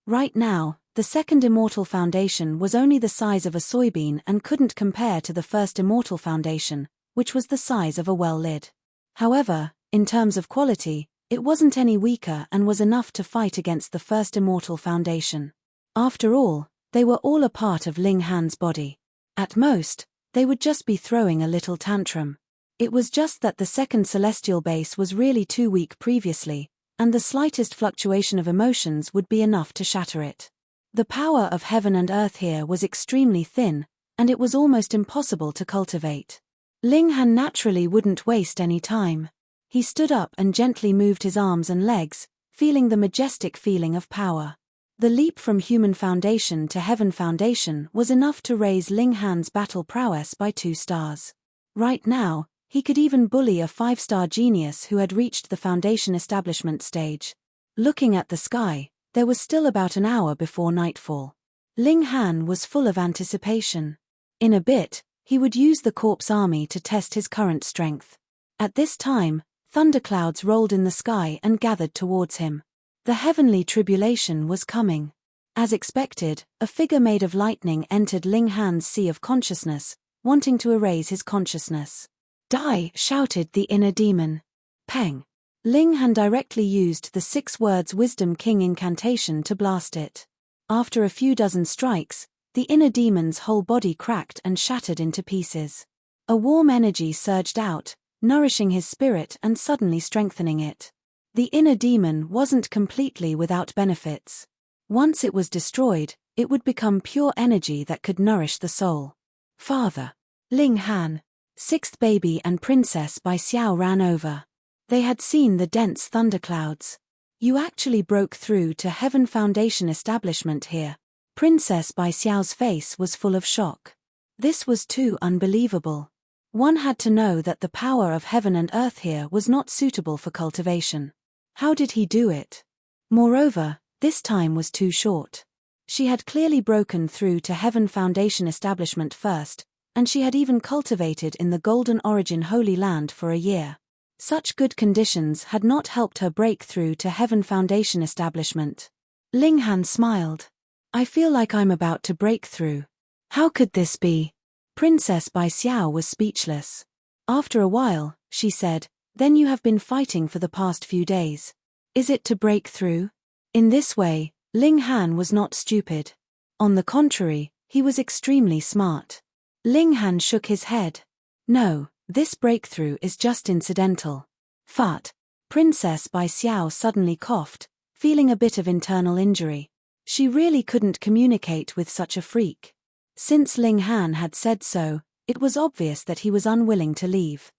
Right now, the second immortal foundation was only the size of a soybean and couldn't compare to the first immortal foundation, which was the size of a well lid. However, in terms of quality, it wasn't any weaker and was enough to fight against the first immortal foundation. After all, they were all a part of Ling Han's body. At most, they would just be throwing a little tantrum. It was just that the second celestial base was really too weak previously, and the slightest fluctuation of emotions would be enough to shatter it. The power of heaven and earth here was extremely thin, and it was almost impossible to cultivate. Ling Han naturally wouldn't waste any time. He stood up and gently moved his arms and legs, feeling the majestic feeling of power. The leap from human foundation to heaven foundation was enough to raise Ling Han's battle prowess by 2 stars. Right now, he could even bully a 5-star genius who had reached the foundation establishment stage. Looking at the sky, There was still about an hour before nightfall. Ling Han was full of anticipation. In a bit, he would use the corpse army to test his current strength. At this time, thunderclouds rolled in the sky and gathered towards him. The heavenly tribulation was coming. As expected, a figure made of lightning entered Ling Han's sea of consciousness, wanting to erase his consciousness. "Die!" shouted the inner demon. Peng. Ling Han directly used the 6 words Wisdom King incantation to blast it. After a few dozen strikes, the inner demon's whole body cracked and shattered into pieces. A warm energy surged out, nourishing his spirit and suddenly strengthening it. The inner demon wasn't completely without benefits. Once it was destroyed, it would become pure energy that could nourish the soul. Father. Ling Han. 6th baby and princess by Xiao ran over. They had seen the dense thunderclouds. "You actually broke through to Heaven Foundation establishment here." Princess Bai Xiao's face was full of shock. This was too unbelievable. One had to know that the power of heaven and earth here was not suitable for cultivation. How did he do it? Moreover, this time was too short. She had clearly broken through to Heaven Foundation establishment first, and she had even cultivated in the Golden Origin Holy Land for a year. Such good conditions had not helped her break through to Heaven Foundation establishment. Ling Han smiled. "I feel like I'm about to break through. How could this be?" Princess Bai Xiao was speechless. After a while, she said, "Then you have been fighting for the past few days. Is it to break through?" In this way, Ling Han was not stupid. On the contrary, he was extremely smart. Ling Han shook his head. "No, this breakthrough is just incidental." Fart. Princess Bai Xiao suddenly coughed, feeling a bit of internal injury. She really couldn't communicate with such a freak. Since Ling Han had said so, it was obvious that he was unwilling to leave.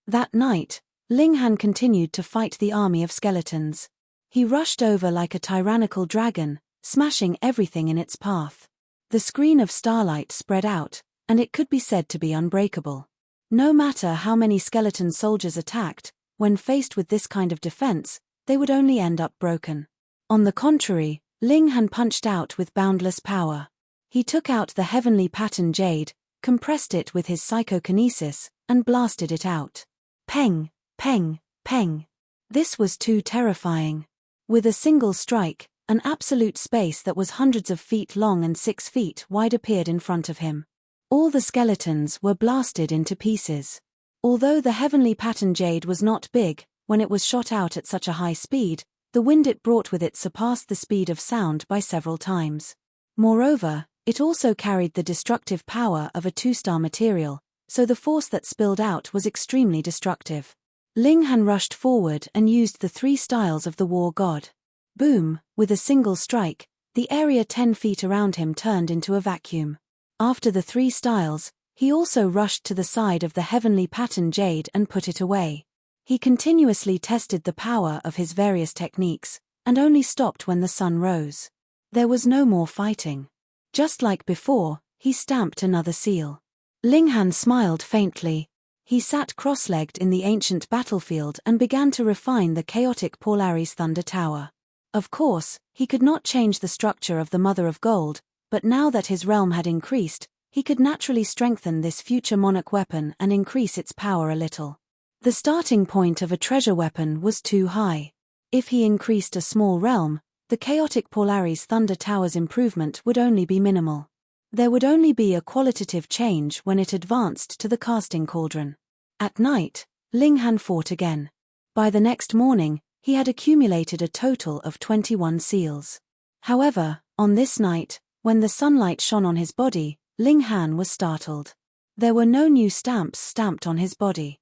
That night, Ling Han continued to fight the army of skeletons. He rushed over like a tyrannical dragon, smashing everything in its path. The screen of starlight spread out, and it could be said to be unbreakable. No matter how many skeleton soldiers attacked, when faced with this kind of defense, they would only end up broken. On the contrary, Ling Han punched out with boundless power. He took out the heavenly pattern jade, compressed it with his psychokinesis, and blasted it out. Peng, peng, peng. This was too terrifying. With a single strike, an absolute space that was hundreds of feet long and 6 feet wide appeared in front of him. All the skeletons were blasted into pieces. Although the heavenly pattern jade was not big, when it was shot out at such a high speed, the wind it brought with it surpassed the speed of sound by several times. Moreover, it also carried the destructive power of a 2-star material, so the force that spilled out was extremely destructive. Ling Han rushed forward and used the 3 styles of the war god. Boom, with a single strike, the area 10 feet around him turned into a vacuum. After the 3 styles, he also rushed to the side of the heavenly pattern jade and put it away. He continuously tested the power of his various techniques, and only stopped when the sun rose. There was no more fighting. Just like before, he stamped another seal. Ling Han smiled faintly. He sat cross-legged in the ancient battlefield and began to refine the chaotic Polaris Thunder Tower. Of course, he could not change the structure of the Mother of Gold, but now that his realm had increased, he could naturally strengthen this future monarch weapon and increase its power a little. The starting point of a treasure weapon was too high. If he increased a small realm, the chaotic Polaris Thunder Tower's improvement would only be minimal. There would only be a qualitative change when it advanced to the casting cauldron. At night, Ling Han fought again. By the next morning, he had accumulated a total of 21 seals. However, on this night, when the sunlight shone on his body, Ling Han was startled. There were no new stamps stamped on his body.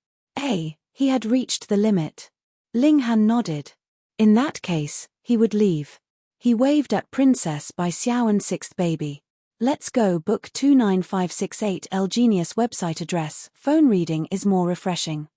He had reached the limit. Ling Han nodded. In that case, he would leave. He waved at Princess Bai Xiao and 6th baby. Let's go. Book 29568 L Genius website address. Phone reading is more refreshing.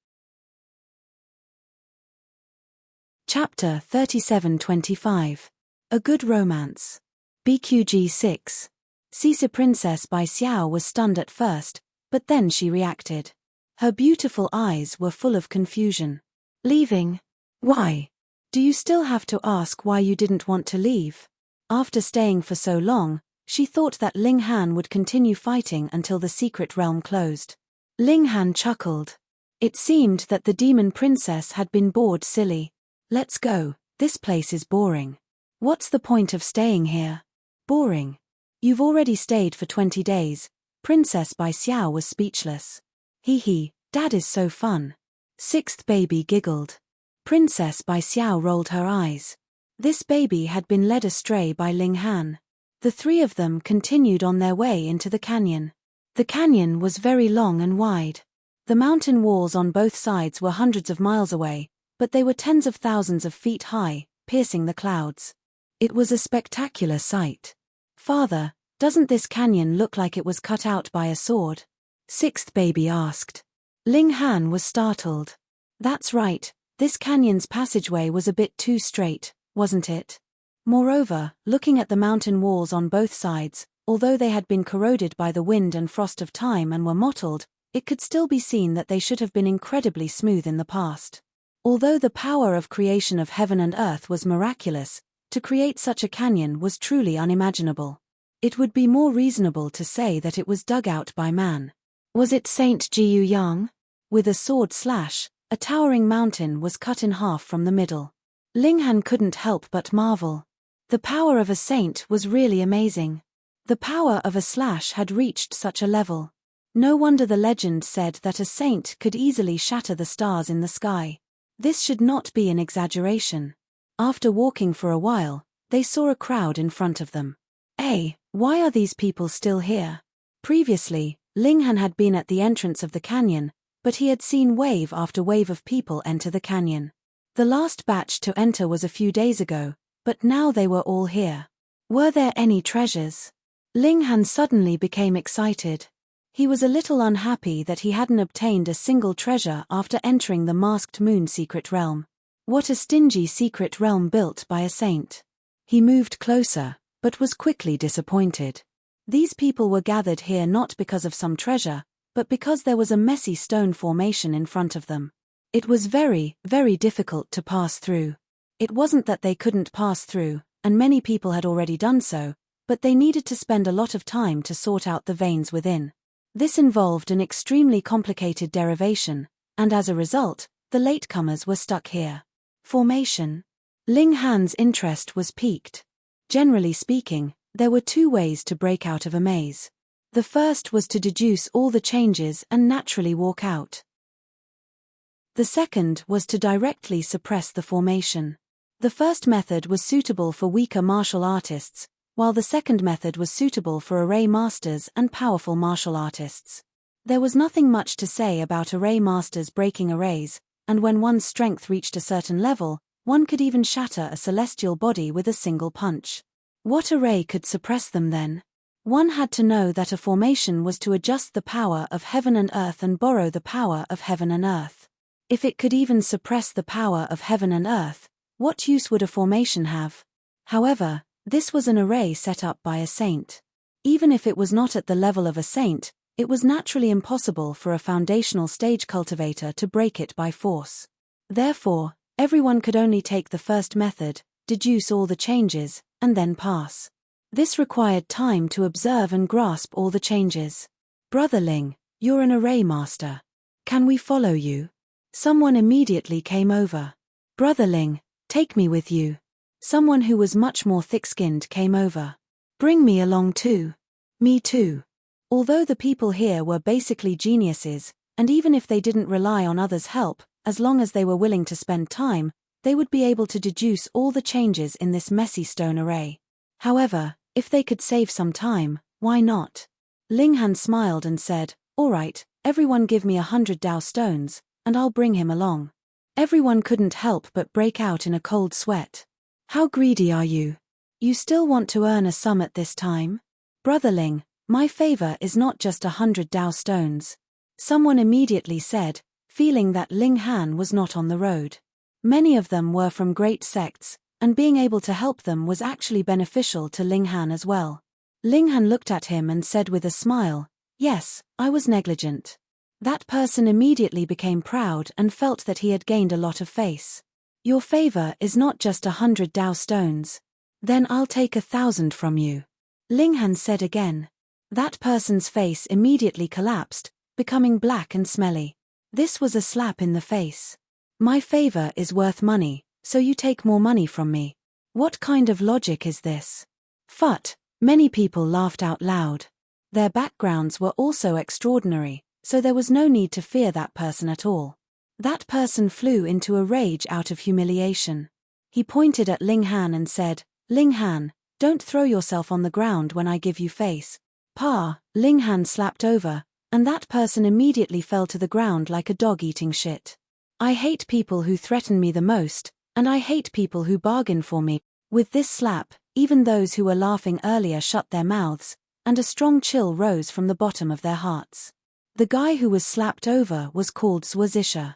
Chapter 3725. A Good Romance. BQG 6. Cisa Princess Bai Xiao was stunned at first, but then she reacted. Her beautiful eyes were full of confusion. Leaving? Why? Do you still have to ask why you didn't want to leave? After staying for so long, she thought that Ling Han would continue fighting until the secret realm closed. Ling Han chuckled. It seemed that the demon princess had been bored silly. Let's go, this place is boring. What's the point of staying here? Boring. You've already stayed for 20 days. Princess Bai Xiao was speechless. Hee, Dad is so fun. Sixth baby giggled. Princess Bai Xiao rolled her eyes. This baby had been led astray by Ling Han. The three of them continued on their way into the canyon. The canyon was very long and wide. The mountain walls on both sides were hundreds of miles away, but they were tens of thousands of feet high, piercing the clouds. It was a spectacular sight. Father, doesn't this canyon look like it was cut out by a sword? Sixth baby asked. Ling Han was startled. That's right, this canyon's passageway was a bit too straight, wasn't it? Moreover, looking at the mountain walls on both sides, although they had been corroded by the wind and frost of time and were mottled, it could still be seen that they should have been incredibly smooth in the past. Although the power of creation of heaven and earth was miraculous, to create such a canyon was truly unimaginable. It would be more reasonable to say that it was dug out by man. Was it Saint Jiu Yang? With a sword slash, a towering mountain was cut in half from the middle. Ling Han couldn't help but marvel. The power of a saint was really amazing. The power of a slash had reached such a level. No wonder the legend said that a saint could easily shatter the stars in the sky. This should not be an exaggeration. After walking for a while, they saw a crowd in front of them. Why are these people still here? Previously, Ling Han had been at the entrance of the canyon, but he had seen wave after wave of people enter the canyon. The last batch to enter was a few days ago, but now they were all here. Were there any treasures? Ling Han suddenly became excited. He was a little unhappy that he hadn't obtained a single treasure after entering the masked moon secret realm. What a stingy secret realm built by a saint. He moved closer, but was quickly disappointed. These people were gathered here not because of some treasure, but because there was a messy stone formation in front of them. It was very, very difficult to pass through. It wasn't that they couldn't pass through, and many people had already done so, but they needed to spend a lot of time to sort out the veins within. This involved an extremely complicated derivation, and as a result, the latecomers were stuck here. Formation. Ling Han's interest was piqued. Generally speaking, there were two ways to break out of a maze. The first was to deduce all the changes and naturally walk out. The second was to directly suppress the formation. The first method was suitable for weaker martial artists, while the second method was suitable for array masters and powerful martial artists. There was nothing much to say about array masters breaking arrays, and when one's strength reached a certain level, one could even shatter a celestial body with a single punch. What array could suppress them then? One had to know that a formation was to adjust the power of heaven and earth and borrow the power of heaven and earth. If it could even suppress the power of heaven and earth, what use would a formation have? However, this was an array set up by a saint. Even if it was not at the level of a saint, it was naturally impossible for a foundational stage cultivator to break it by force. Therefore, everyone could only take the first method, deduce all the changes, and then pass. This required time to observe and grasp all the changes. Brother Ling, you're an array master. Can we follow you? Someone immediately came over. Brother Ling, take me with you. Someone who was much more thick-skinned came over. Bring me along too. Me too. Although the people here were basically geniuses, and even if they didn't rely on others' help, as long as they were willing to spend time, they would be able to deduce all the changes in this messy stone array. However, if they could save some time, why not? Ling Han smiled and said, "All right, everyone give me 100 Dao stones, and I'll bring him along." Everyone couldn't help but break out in a cold sweat. How greedy are you? You still want to earn a sum at this time? Brother Ling, my favor is not just 100 Dao stones. Someone immediately said, feeling that Ling Han was not on the road. Many of them were from great sects, and being able to help them was actually beneficial to Ling Han as well. Ling Han looked at him and said with a smile, "Yes, I was negligent." That person immediately became proud and felt that he had gained a lot of face. Your favor is not just 100 Dao stones. Then I'll take 1,000 from you. Ling Han said again. That person's face immediately collapsed, becoming black and smelly. This was a slap in the face. My favor is worth money, so you take more money from me. What kind of logic is this? Phut! Many people laughed out loud. Their backgrounds were also extraordinary, so there was no need to fear that person at all. That person flew into a rage out of humiliation. He pointed at Ling Han and said, Ling Han, don't throw yourself on the ground when I give you face. Pa! Ling Han slapped over, and that person immediately fell to the ground like a dog eating shit. I hate people who threaten me the most, and I hate people who bargain for me. With this slap, even those who were laughing earlier shut their mouths, and a strong chill rose from the bottom of their hearts. The guy who was slapped over was called Zwazisha.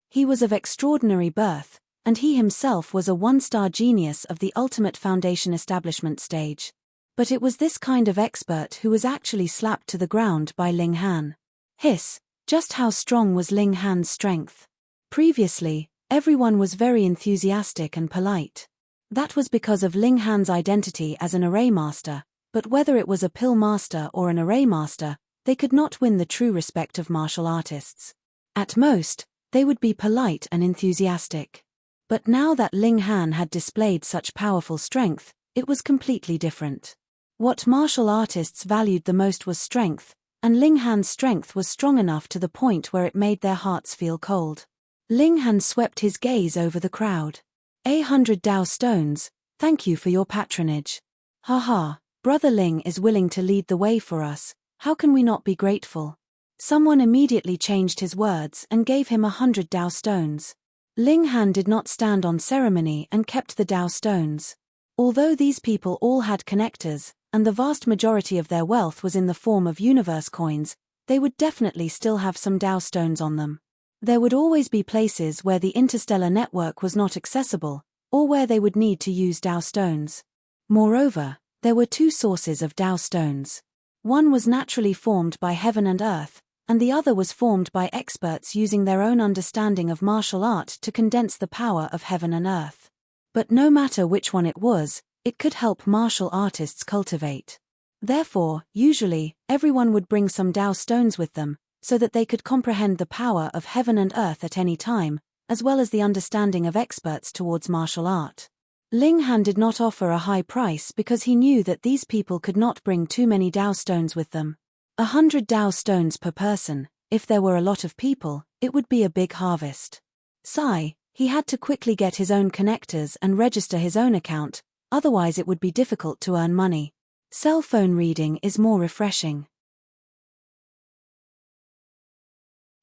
He was of extraordinary birth, and he himself was a one-star genius of the ultimate foundation establishment stage. But it was this kind of expert who was actually slapped to the ground by Ling Han. Hiss! Just how strong was Ling Han's strength? Previously, everyone was very enthusiastic and polite. That was because of Ling Han's identity as an array master, but whether it was a pill master or an array master, they could not win the true respect of martial artists. At most, they would be polite and enthusiastic. But now that Ling Han had displayed such powerful strength, it was completely different. What martial artists valued the most was strength, and Ling Han's strength was strong enough to the point where it made their hearts feel cold. Ling Han swept his gaze over the crowd. 100 Dao stones, thank you for your patronage. Ha, Brother Ling is willing to lead the way for us, how can we not be grateful? Someone immediately changed his words and gave him 100 Dao stones. Ling Han did not stand on ceremony and kept the Dao stones. Although these people all had connectors, and the vast majority of their wealth was in the form of universe coins, they would definitely still have some Dao stones on them. There would always be places where the interstellar network was not accessible, or where they would need to use Dao stones. Moreover, there were two sources of Dao stones. One was naturally formed by heaven and earth, and the other was formed by experts using their own understanding of martial art to condense the power of heaven and earth. But no matter which one it was, it could help martial artists cultivate. Therefore, usually, everyone would bring some Dao stones with them, so that they could comprehend the power of heaven and earth at any time, as well as the understanding of experts towards martial art. Ling Han did not offer a high price because he knew that these people could not bring too many Dao stones with them. 100 Dao stones per person, if there were a lot of people, it would be a big harvest. Sigh, he had to quickly get his own connectors and register his own account, otherwise it would be difficult to earn money. Cell phone reading is more refreshing.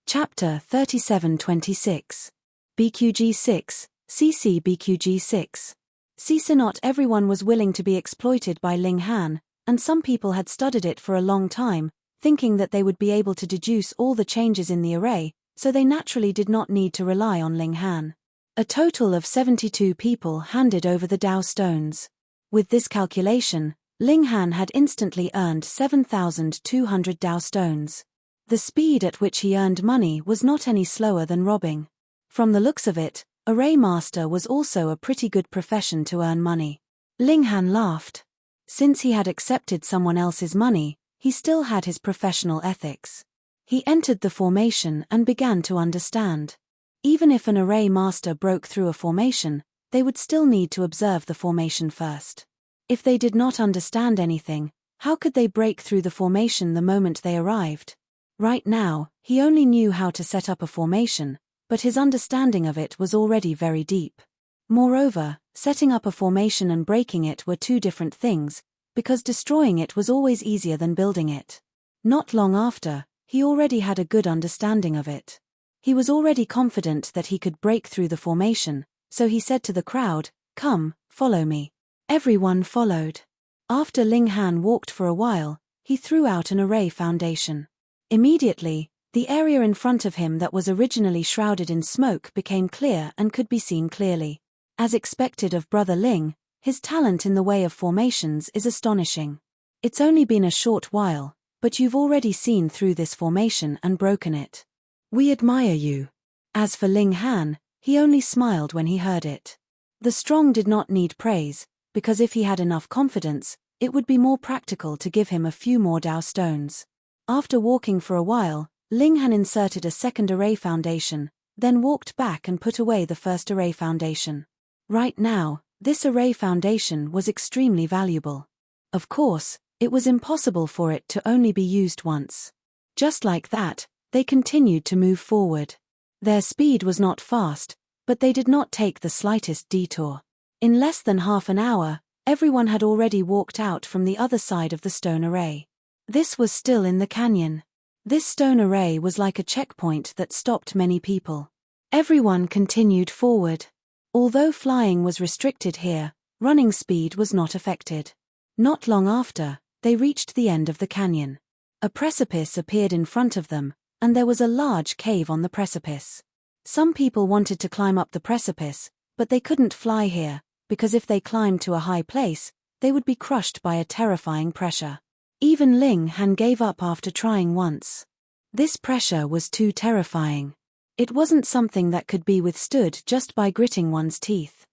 Chapter 3726. BQG 6, CC BQG 6. CC. Not everyone was willing to be exploited by Ling Han, and some people had studied it for a long time, thinking that they would be able to deduce all the changes in the array, so they naturally did not need to rely on Ling Han. A total of 72 people handed over the Dao stones. With this calculation, Ling Han had instantly earned 7,200 Dao stones. The speed at which he earned money was not any slower than robbing. From the looks of it, array master was also a pretty good profession to earn money. Ling Han laughed. Since he had accepted someone else's money, he still had his professional ethics. He entered the formation and began to understand. Even if an array master broke through a formation, they would still need to observe the formation first. If they did not understand anything, how could they break through the formation the moment they arrived? Right now, he only knew how to set up a formation, but his understanding of it was already very deep. Moreover, setting up a formation and breaking it were two different things, because destroying it was always easier than building it. Not long after, he already had a good understanding of it. He was already confident that he could break through the formation, so he said to the crowd, "Come, follow me." Everyone followed. After Ling Han walked for a while, he threw out an array foundation. Immediately, the area in front of him that was originally shrouded in smoke became clear and could be seen clearly. As expected of Brother Ling, his talent in the way of formations is astonishing. It's only been a short while, but you've already seen through this formation and broken it. We admire you. As for Ling Han, He only smiled when he heard it. The strong did not need praise, because if he had enough confidence, it would be more practical to give him a few more Dao stones. After walking for a while, Ling Han inserted a second array foundation, then walked back and put away the first array foundation. Right now, this array foundation was extremely valuable. Of course, it was impossible for it to only be used once. Just like that, they continued to move forward. Their speed was not fast, but they did not take the slightest detour. In less than half an hour, everyone had already walked out from the other side of the stone array. This was still in the canyon. This stone array was like a checkpoint that stopped many people. Everyone continued forward. Although flying was restricted here, running speed was not affected. Not long after, they reached the end of the canyon. A precipice appeared in front of them, and there was a large cave on the precipice. Some people wanted to climb up the precipice, but they couldn't fly here, because if they climbed to a high place, they would be crushed by a terrifying pressure. Even Ling Han gave up after trying once. This pressure was too terrifying. It wasn't something that could be withstood just by gritting one's teeth.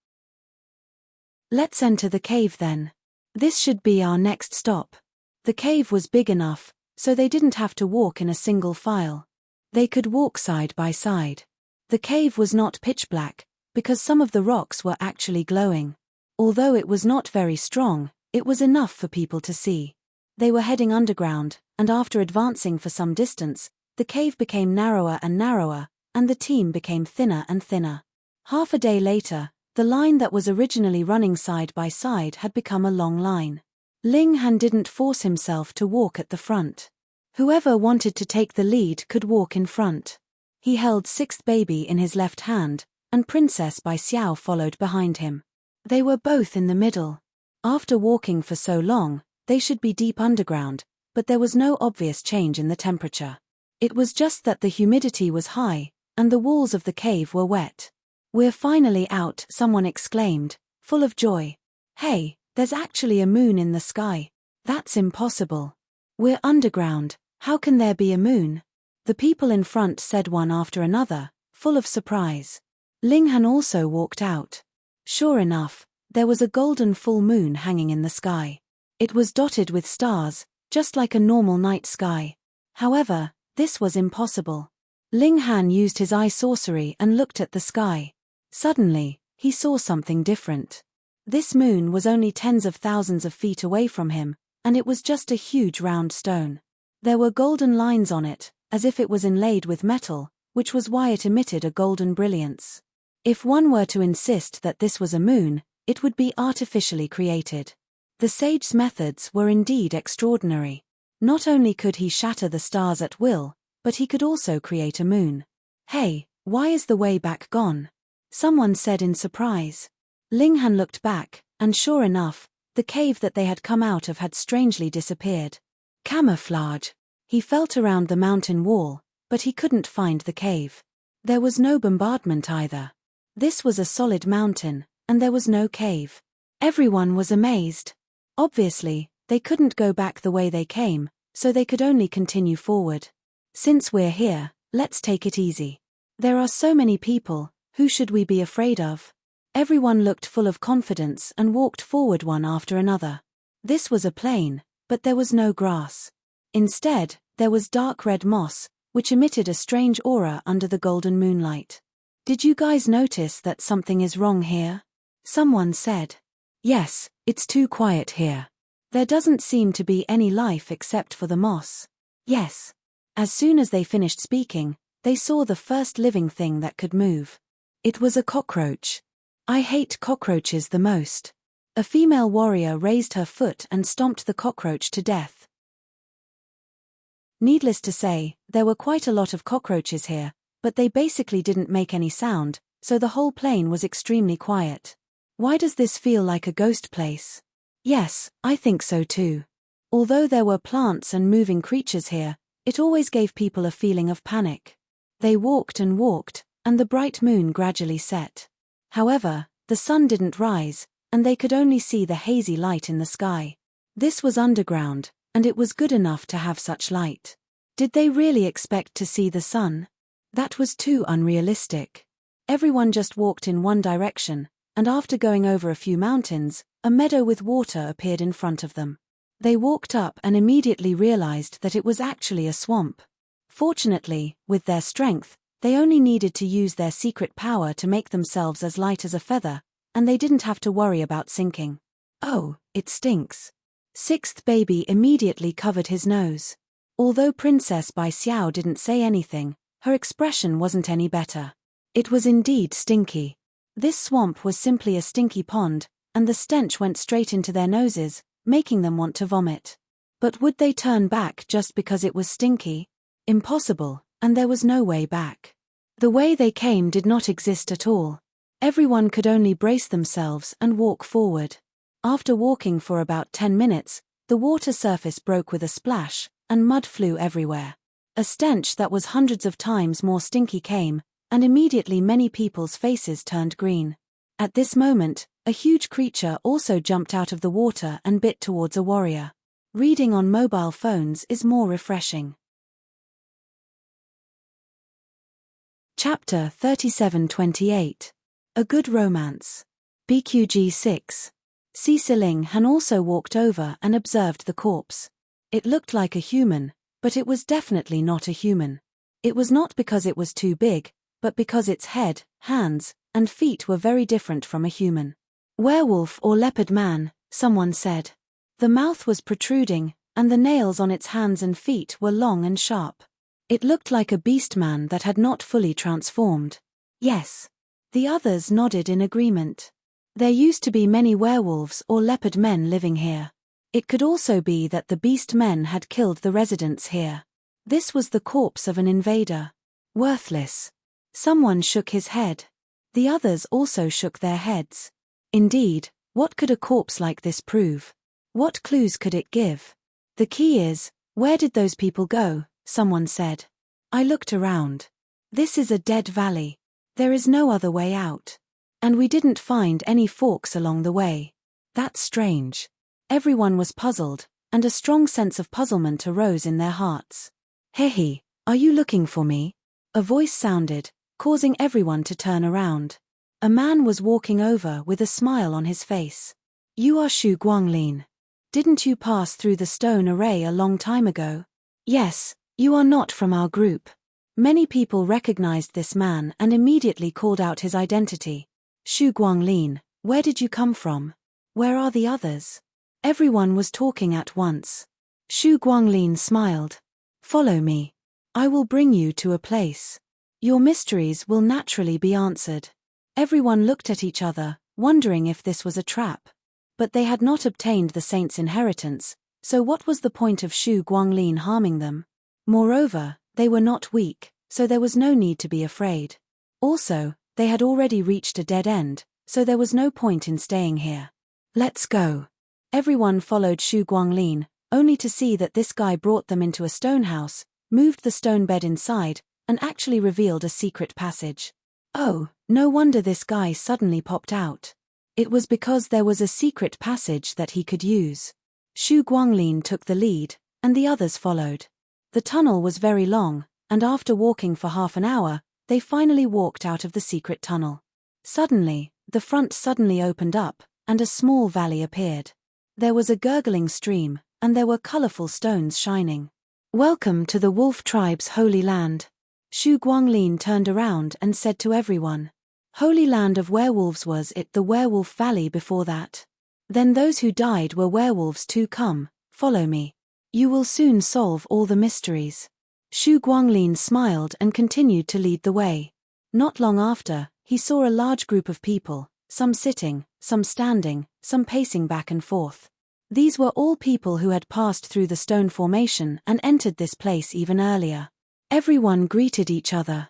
Let's enter the cave then. This should be our next stop. The cave was big enough, so they didn't have to walk in a single file. They could walk side by side. The cave was not pitch black, because some of the rocks were actually glowing. Although it was not very strong, it was enough for people to see. They were heading underground, and after advancing for some distance, the cave became narrower and narrower, and the team became thinner and thinner. Half a day later, the line that was originally running side by side had become a long line. Ling Han didn't force himself to walk at the front. Whoever wanted to take the lead could walk in front. He held sixth baby in his left hand, and Princess Bai Xiao followed behind him. They were both in the middle. After walking for so long, they should be deep underground, but there was no obvious change in the temperature. It was just that the humidity was high, and the walls of the cave were wet. "We're finally out," someone exclaimed, full of joy. "Hey, there's actually a moon in the sky. That's impossible. We're underground, how can there be a moon?" The people in front said one after another, full of surprise. Ling Han also walked out. Sure enough, there was a golden full moon hanging in the sky. It was dotted with stars, just like a normal night sky. However, this was impossible. Ling Han used his eye sorcery and looked at the sky. Suddenly, he saw something different. This moon was only tens of thousands of feet away from him, and it was just a huge round stone. There were golden lines on it, as if it was inlaid with metal, which was why it emitted a golden brilliance. If one were to insist that this was a moon, it would be artificially created. The sage's methods were indeed extraordinary. Not only could he shatter the stars at will, but he could also create a moon. "Hey, why is the way back gone?" someone said in surprise. Ling Han looked back, and sure enough, the cave that they had come out of had strangely disappeared. Camouflage. He felt around the mountain wall, but he couldn't find the cave. There was no bombardment either. This was a solid mountain, and there was no cave. Everyone was amazed. Obviously, they couldn't go back the way they came, so they could only continue forward. "Since we're here, let's take it easy. There are so many people, who should we be afraid of?" Everyone looked full of confidence and walked forward one after another. This was a plain, but there was no grass. Instead, there was dark red moss, which emitted a strange aura under the golden moonlight. "Did you guys notice that something is wrong here?" someone said. "Yes, it's too quiet here. There doesn't seem to be any life except for the moss." "Yes." As soon as they finished speaking, they saw the first living thing that could move. It was a cockroach. "I hate cockroaches the most." A female warrior raised her foot and stomped the cockroach to death. Needless to say, there were quite a lot of cockroaches here, but they basically didn't make any sound, so the whole plain was extremely quiet. "Why does this feel like a ghost place?" "Yes, I think so too. Although there were plants and moving creatures here, it always gave people a feeling of panic." They walked and walked, and the bright moon gradually set. However, the sun didn't rise, and they could only see the hazy light in the sky. This was underground, and it was good enough to have such light. Did they really expect to see the sun? That was too unrealistic. Everyone just walked in one direction, and after going over a few mountains, a meadow with water appeared in front of them. They walked up and immediately realized that it was actually a swamp. Fortunately, with their strength, they only needed to use their secret power to make themselves as light as a feather, and they didn't have to worry about sinking. Oh, it stinks. Sixth baby immediately covered his nose. Although Princess Bai Xiao didn't say anything, her expression wasn't any better. It was indeed stinky. This swamp was simply a stinky pond, and the stench went straight into their noses, making them want to vomit. But would they turn back just because it was stinky? Impossible, and there was no way back. The way they came did not exist at all. Everyone could only brace themselves and walk forward. After walking for about 10 minutes, the water surface broke with a splash, and mud flew everywhere. A stench that was hundreds of times more stinky came, and immediately many people's faces turned green. At this moment, a huge creature also jumped out of the water and bit towards a warrior. Reading on mobile phones is more refreshing. Chapter 3728. A Good Romance. BQG 6. Ling Han also walked over and observed the corpse. It looked like a human, but it was definitely not a human. It was not because it was too big, but because its head, hands, and feet were very different from a human. Werewolf or leopard man, someone said. The mouth was protruding, and the nails on its hands and feet were long and sharp. It looked like a beast man that had not fully transformed. Yes. The others nodded in agreement. There used to be many werewolves or leopard men living here. It could also be that the beast men had killed the residents here. This was the corpse of an invader. Worthless. Someone shook his head. The others also shook their heads. Indeed, what could a corpse like this prove? What clues could it give? The key is, where did those people go? Someone said. I looked around. This is a dead valley. There is no other way out. And we didn't find any forks along the way. That's strange. Everyone was puzzled, and a strong sense of puzzlement arose in their hearts. Hehe, are you looking for me? A voice sounded, causing everyone to turn around. A man was walking over with a smile on his face. You are Xu Guanglin. Didn't you pass through the stone array a long time ago? Yes, you are not from our group. Many people recognized this man and immediately called out his identity. Xu Guanglin, where did you come from? Where are the others? Everyone was talking at once. Xu Guanglin smiled. Follow me. I will bring you to a place. Your mysteries will naturally be answered. Everyone looked at each other, wondering if this was a trap. But they had not obtained the saint's inheritance, so what was the point of Xu Guanglin harming them? Moreover, they were not weak, so there was no need to be afraid. Also, they had already reached a dead end, so there was no point in staying here. Let's go. Everyone followed Xu Guanglin, only to see that this guy brought them into a stone house, moved the stone bed inside, and actually revealed a secret passage. Oh, no wonder this guy suddenly popped out. It was because there was a secret passage that he could use. Xu Guanglin took the lead, and the others followed. The tunnel was very long, and after walking for half an hour, they finally walked out of the secret tunnel. Suddenly, the front suddenly opened up, and a small valley appeared. There was a gurgling stream, and there were colorful stones shining. Welcome to the Wolf Tribe's Holy Land. Xu Guanglin turned around and said to everyone. Holy Land of Werewolves, was it the Werewolf Valley before that? Then those who died were werewolves too. Come, follow me. You will soon solve all the mysteries. Xu Guanglin smiled and continued to lead the way. Not long after, he saw a large group of people, some sitting, some standing, some pacing back and forth. These were all people who had passed through the stone formation and entered this place even earlier. Everyone greeted each other.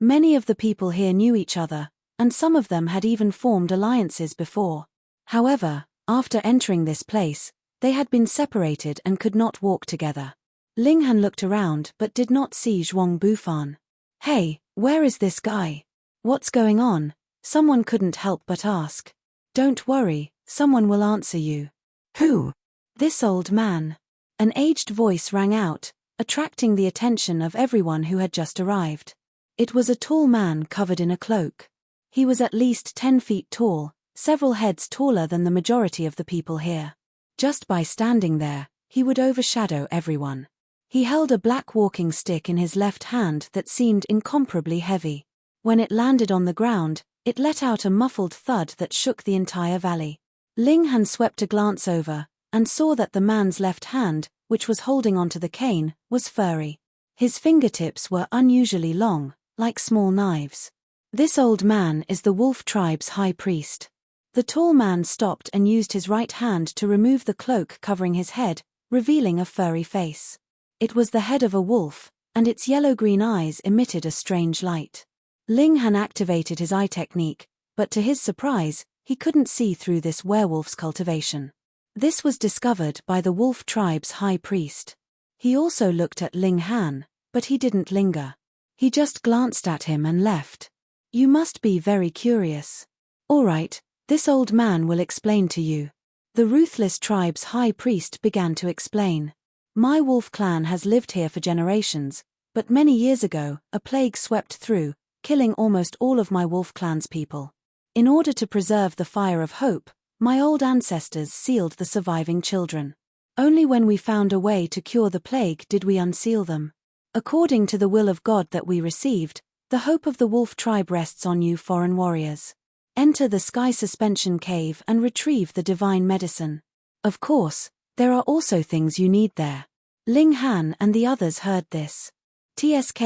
Many of the people here knew each other, and some of them had even formed alliances before. However, after entering this place, they had been separated and could not walk together. Ling Han looked around but did not see Zhuang Bufan. Hey, where is this guy? What's going on? Someone couldn't help but ask. Don't worry, someone will answer you. Who? This old man. An aged voice rang out, attracting the attention of everyone who had just arrived. It was a tall man covered in a cloak. He was at least 10 feet tall, several heads taller than the majority of the people here. Just by standing there, he would overshadow everyone. He held a black walking stick in his left hand that seemed incomparably heavy. When it landed on the ground, it let out a muffled thud that shook the entire valley. Ling Han swept a glance over, and saw that the man's left hand, which was holding onto the cane, was furry. His fingertips were unusually long, like small knives. This old man is the wolf tribe's high priest. The tall man stopped and used his right hand to remove the cloak covering his head, revealing a furry face. It was the head of a wolf, and its yellow-green eyes emitted a strange light. Ling Han activated his eye technique, but to his surprise, he couldn't see through this werewolf's cultivation. This was discovered by the wolf tribe's high priest. He also looked at Ling Han, but he didn't linger. He just glanced at him and left. You must be very curious. All right, this old man will explain to you. The ruthless tribe's high priest began to explain. My wolf clan has lived here for generations, but many years ago, a plague swept through, killing almost all of my wolf clan's people. In order to preserve the fire of hope, my old ancestors sealed the surviving children. Only when we found a way to cure the plague did we unseal them. According to the will of God that we received, the hope of the wolf tribe rests on you foreign warriors. Enter the sky suspension cave and retrieve the divine medicine. Of course, there are also things you need there. Ling Han and the others heard this. TSK,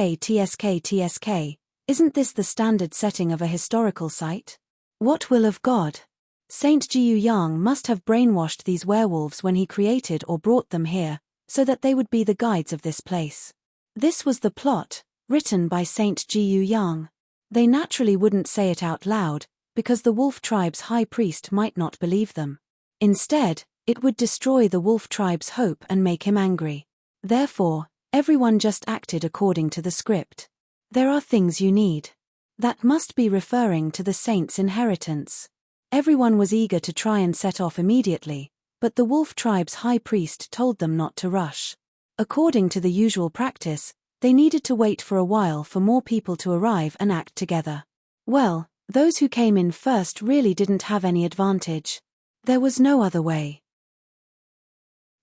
isn't this the standard setting of a historical site? What will of God? Saint Jiu Yang must have brainwashed these werewolves when he created or brought them here, so that they would be the guides of this place. This was the plot, written by Saint Jiu Yang. They naturally wouldn't say it out loud, because the wolf tribe's high priest might not believe them. Instead, it would destroy the wolf tribe's hope and make him angry. Therefore, everyone just acted according to the script. There are things you need. That must be referring to the saint's inheritance. Everyone was eager to try and set off immediately, but the wolf tribe's high priest told them not to rush. According to the usual practice, they needed to wait for a while for more people to arrive and act together. Well, those who came in first really didn't have any advantage. There was no other way.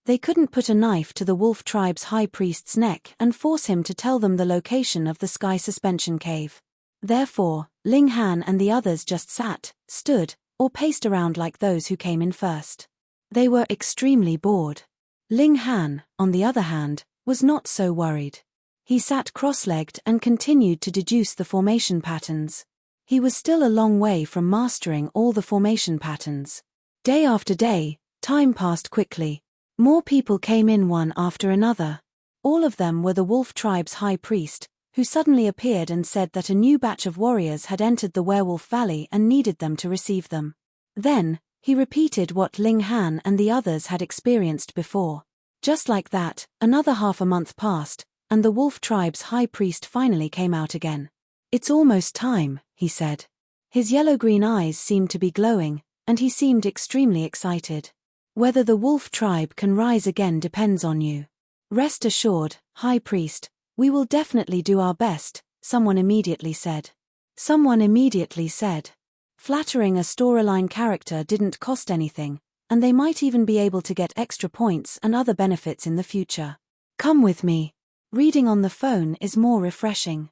They couldn't put a knife to the wolf tribe's high priest's neck and force him to tell them the location of the sky suspension cave. Therefore, Ling Han and the others just sat, stood, or paced around like those who came in first. They were extremely bored. Ling Han, on the other hand, was not so worried. He sat cross-legged and continued to deduce the formation patterns. He was still a long way from mastering all the formation patterns. Day after day, time passed quickly. More people came in one after another. All of them were the wolf tribe's high priest, who suddenly appeared and said that a new batch of warriors had entered the werewolf valley and needed them to receive them. Then, he repeated what Ling Han and the others had experienced before. Just like that, another half a month passed, and the wolf tribe's high priest finally came out again. It's almost time, he said. His yellow-green eyes seemed to be glowing, and he seemed extremely excited. Whether the wolf tribe can rise again depends on you. Rest assured, high priest, we will definitely do our best, someone immediately said. Someone immediately said. Flattering a storyline character didn't cost anything, and they might even be able to get extra points and other benefits in the future. Come with me. Reading on the phone is more refreshing.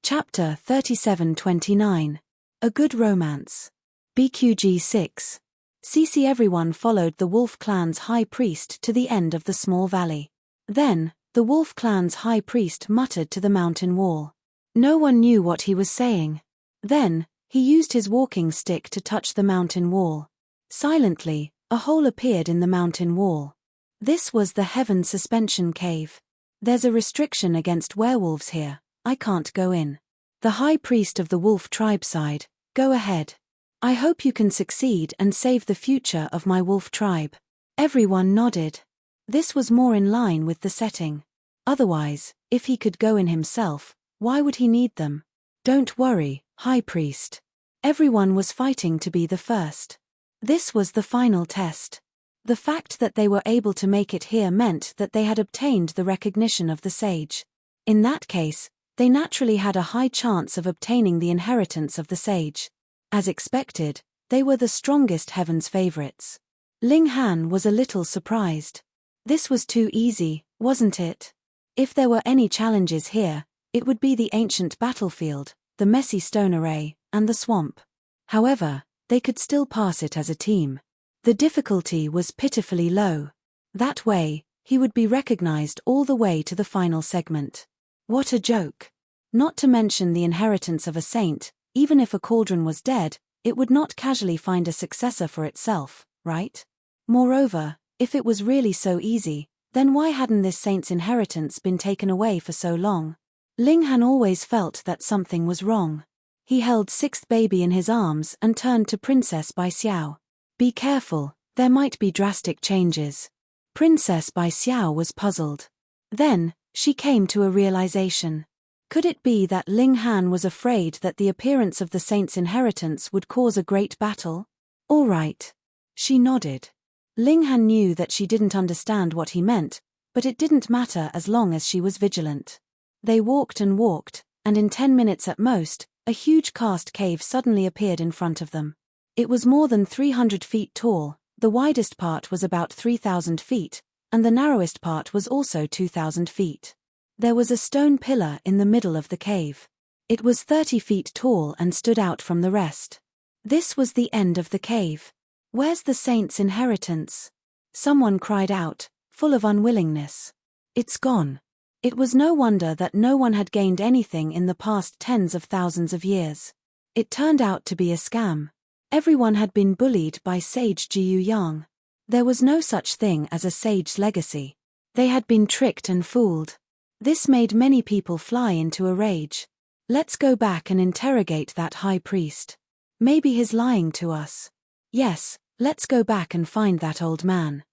Chapter 37-29. A Good Romance. BQG 6. CC. Everyone followed the wolf clan's high priest to the end of the small valley. Then, the wolf clan's high priest muttered to the mountain wall. No one knew what he was saying. Then, he used his walking stick to touch the mountain wall. Silently, a hole appeared in the mountain wall. This was the Heaven Suspension Cave. There's a restriction against werewolves here, I can't go in. The high priest of the wolf tribe sighed, go ahead. I hope you can succeed and save the future of my wolf tribe. Everyone nodded. This was more in line with the setting. Otherwise, if he could go in himself, why would he need them? Don't worry, high priest. Everyone was fighting to be the first. This was the final test. The fact that they were able to make it here meant that they had obtained the recognition of the sage. In that case, they naturally had a high chance of obtaining the inheritance of the sage. As expected, they were the strongest heaven's favorites. Ling Han was a little surprised. This was too easy, wasn't it? If there were any challenges here, it would be the ancient battlefield, the messy stone array, and the swamp. However, they could still pass it as a team. The difficulty was pitifully low. That way, he would be recognized all the way to the final segment. What a joke. Not to mention the inheritance of a saint, even if a cauldron was dead, it would not casually find a successor for itself, right? Moreover, if it was really so easy, then why hadn't this saint's inheritance been taken away for so long? Ling Han always felt that something was wrong. He held sixth baby in his arms and turned to Princess Bai Xiao. Be careful, there might be drastic changes. Princess Bai Xiao was puzzled. Then, she came to a realization. Could it be that Ling Han was afraid that the appearance of the saint's inheritance would cause a great battle? All right. She nodded. Ling Han knew that she didn't understand what he meant, but it didn't matter as long as she was vigilant. They walked and walked, and in 10 minutes at most, a huge cast cave suddenly appeared in front of them. It was more than 300 feet tall, the widest part was about 3,000 feet, and the narrowest part was also 2,000 feet. There was a stone pillar in the middle of the cave. It was 30 feet tall and stood out from the rest. This was the end of the cave. Where's the saint's inheritance? Someone cried out, full of unwillingness. It's gone. It was no wonder that no one had gained anything in the past tens of thousands of years. It turned out to be a scam. Everyone had been bullied by Sage Jiu Yang. There was no such thing as a sage's legacy. They had been tricked and fooled. This made many people fly into a rage. Let's go back and interrogate that high priest. Maybe he's lying to us. Yes, let's go back and find that old man.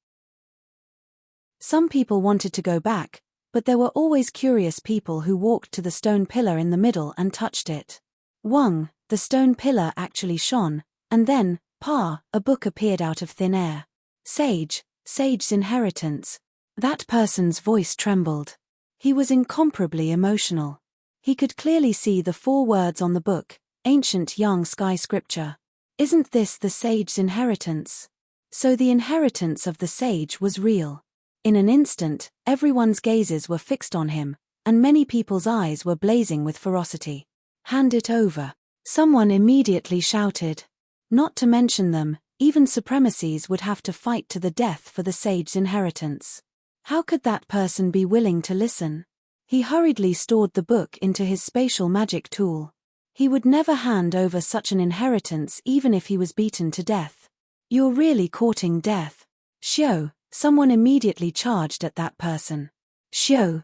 Some people wanted to go back, but there were always curious people who walked to the stone pillar in the middle and touched it. Wang, the stone pillar actually shone, and then, a book appeared out of thin air. Sage's inheritance. That person's voice trembled. He was incomparably emotional. He could clearly see the 4 words on the book, ancient Yang sky scripture. Isn't this the sage's inheritance? So the inheritance of the sage was real. In an instant, everyone's gazes were fixed on him, and many people's eyes were blazing with ferocity. Hand it over. Someone immediately shouted. Not to mention them, even supremacies would have to fight to the death for the sage's inheritance. How could that person be willing to listen? He hurriedly stored the book into his spatial magic tool. He would never hand over such an inheritance even if he was beaten to death. You're really courting death. Xiao, someone immediately charged at that person. Xiao.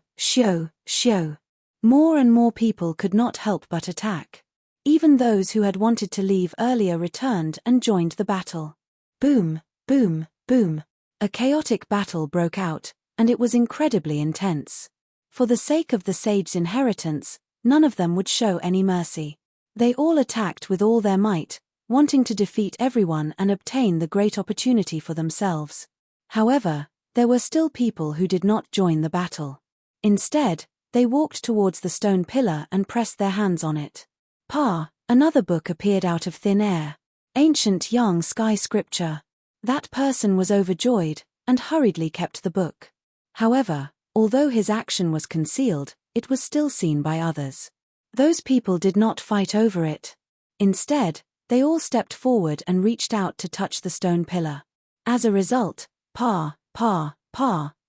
More and more people could not help but attack. Even those who had wanted to leave earlier returned and joined the battle. Boom, boom, boom. A chaotic battle broke out, and it was incredibly intense. For the sake of the sage's inheritance, none of them would show any mercy. They all attacked with all their might, wanting to defeat everyone and obtain the great opportunity for themselves. However, there were still people who did not join the battle. Instead, they walked towards the stone pillar and pressed their hands on it. Another book appeared out of thin air. Ancient Yang sky scripture. That person was overjoyed, and hurriedly kept the book. However, although his action was concealed, it was still seen by others. Those people did not fight over it. Instead, they all stepped forward and reached out to touch the stone pillar. As a result,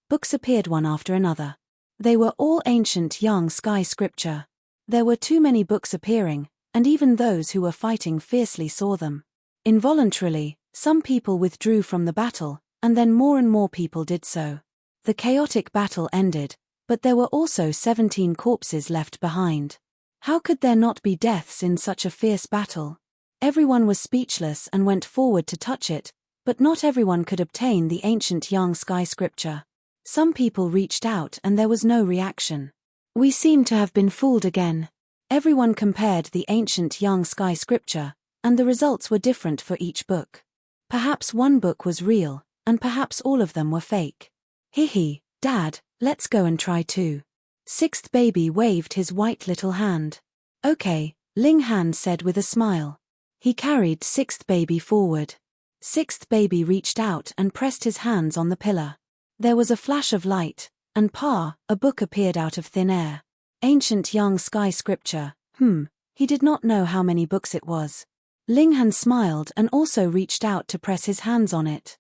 books appeared one after another. They were all ancient Yang sky scripture. There were too many books appearing, and even those who were fighting fiercely saw them. Involuntarily, some people withdrew from the battle, and then more and more people did so. The chaotic battle ended, but there were also 17 corpses left behind. How could there not be deaths in such a fierce battle? Everyone was speechless and went forward to touch it, but not everyone could obtain the ancient Yang sky scripture. Some people reached out and there was no reaction. We seem to have been fooled again. Everyone compared the ancient Yang sky scripture, and the results were different for each book. Perhaps one book was real, and perhaps all of them were fake. Hee, Dad, let's go and try too. Sixth baby waved his white little hand. Okay, Ling Han said with a smile. He carried sixth baby forward. Sixth baby reached out and pressed his hands on the pillar. There was a flash of light, and a book appeared out of thin air. Ancient Young Sky Scripture. He did not know how many books it was. Ling Han smiled and also reached out to press his hands on it.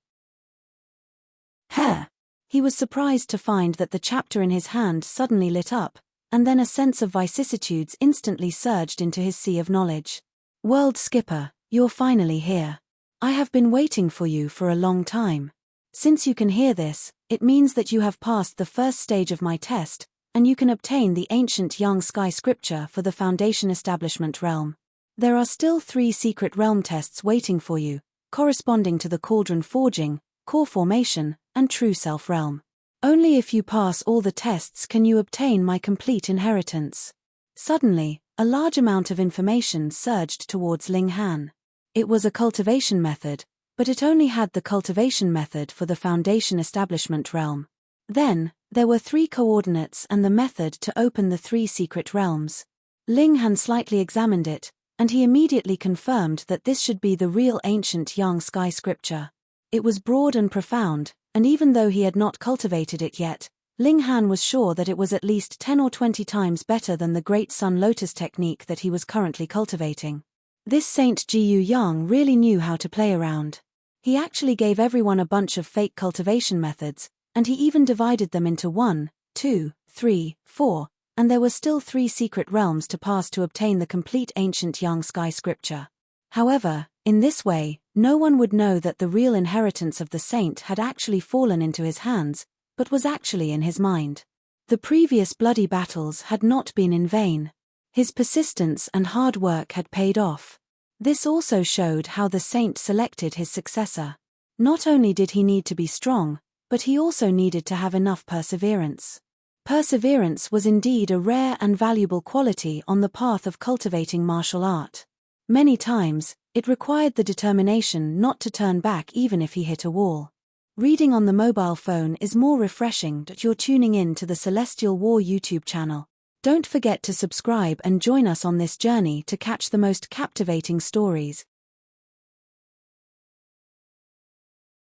He was surprised to find that the chapter in his hand suddenly lit up, and then a sense of vicissitudes instantly surged into his sea of knowledge. World Skipper, you're finally here. I have been waiting for you for a long time. Since you can hear this, it means that you have passed the first stage of my test, and you can obtain the Ancient Young Sky Scripture for the Foundation Establishment Realm. There are still 3 secret realm tests waiting for you, corresponding to the Cauldron Forging, Core Formation, and True Self Realm. Only if you pass all the tests can you obtain my complete inheritance. Suddenly, a large amount of information surged towards Ling Han. It was a cultivation method, but it only had the cultivation method for the Foundation Establishment Realm. Then, there were 3 coordinates and the method to open the 3 secret realms. Ling Han slightly examined it, and he immediately confirmed that this should be the real Ancient Young Sky Scripture. It was broad and profound, and even though he had not cultivated it yet, Ling Han was sure that it was at least 10 or 20 times better than the Great Sun Lotus technique that he was currently cultivating. This Saint Jiyu Yang really knew how to play around. He actually gave everyone a bunch of fake cultivation methods, and he even divided them into 1, 2, 3, 4, and there were still 3 secret realms to pass to obtain the complete Ancient Young Sky Scripture. However, in this way, no one would know that the real inheritance of the saint had actually fallen into his hands, but was actually in his mind. The previous bloody battles had not been in vain. His persistence and hard work had paid off. This also showed how the saint selected his successor. Not only did he need to be strong, but he also needed to have enough perseverance. Perseverance was indeed a rare and valuable quality on the path of cultivating martial art. Many times, it required the determination not to turn back even if he hit a wall. Reading on the mobile phone is more refreshing that you're tuning in to the Celestial War YouTube channel. Don't forget to subscribe and join us on this journey to catch the most captivating stories.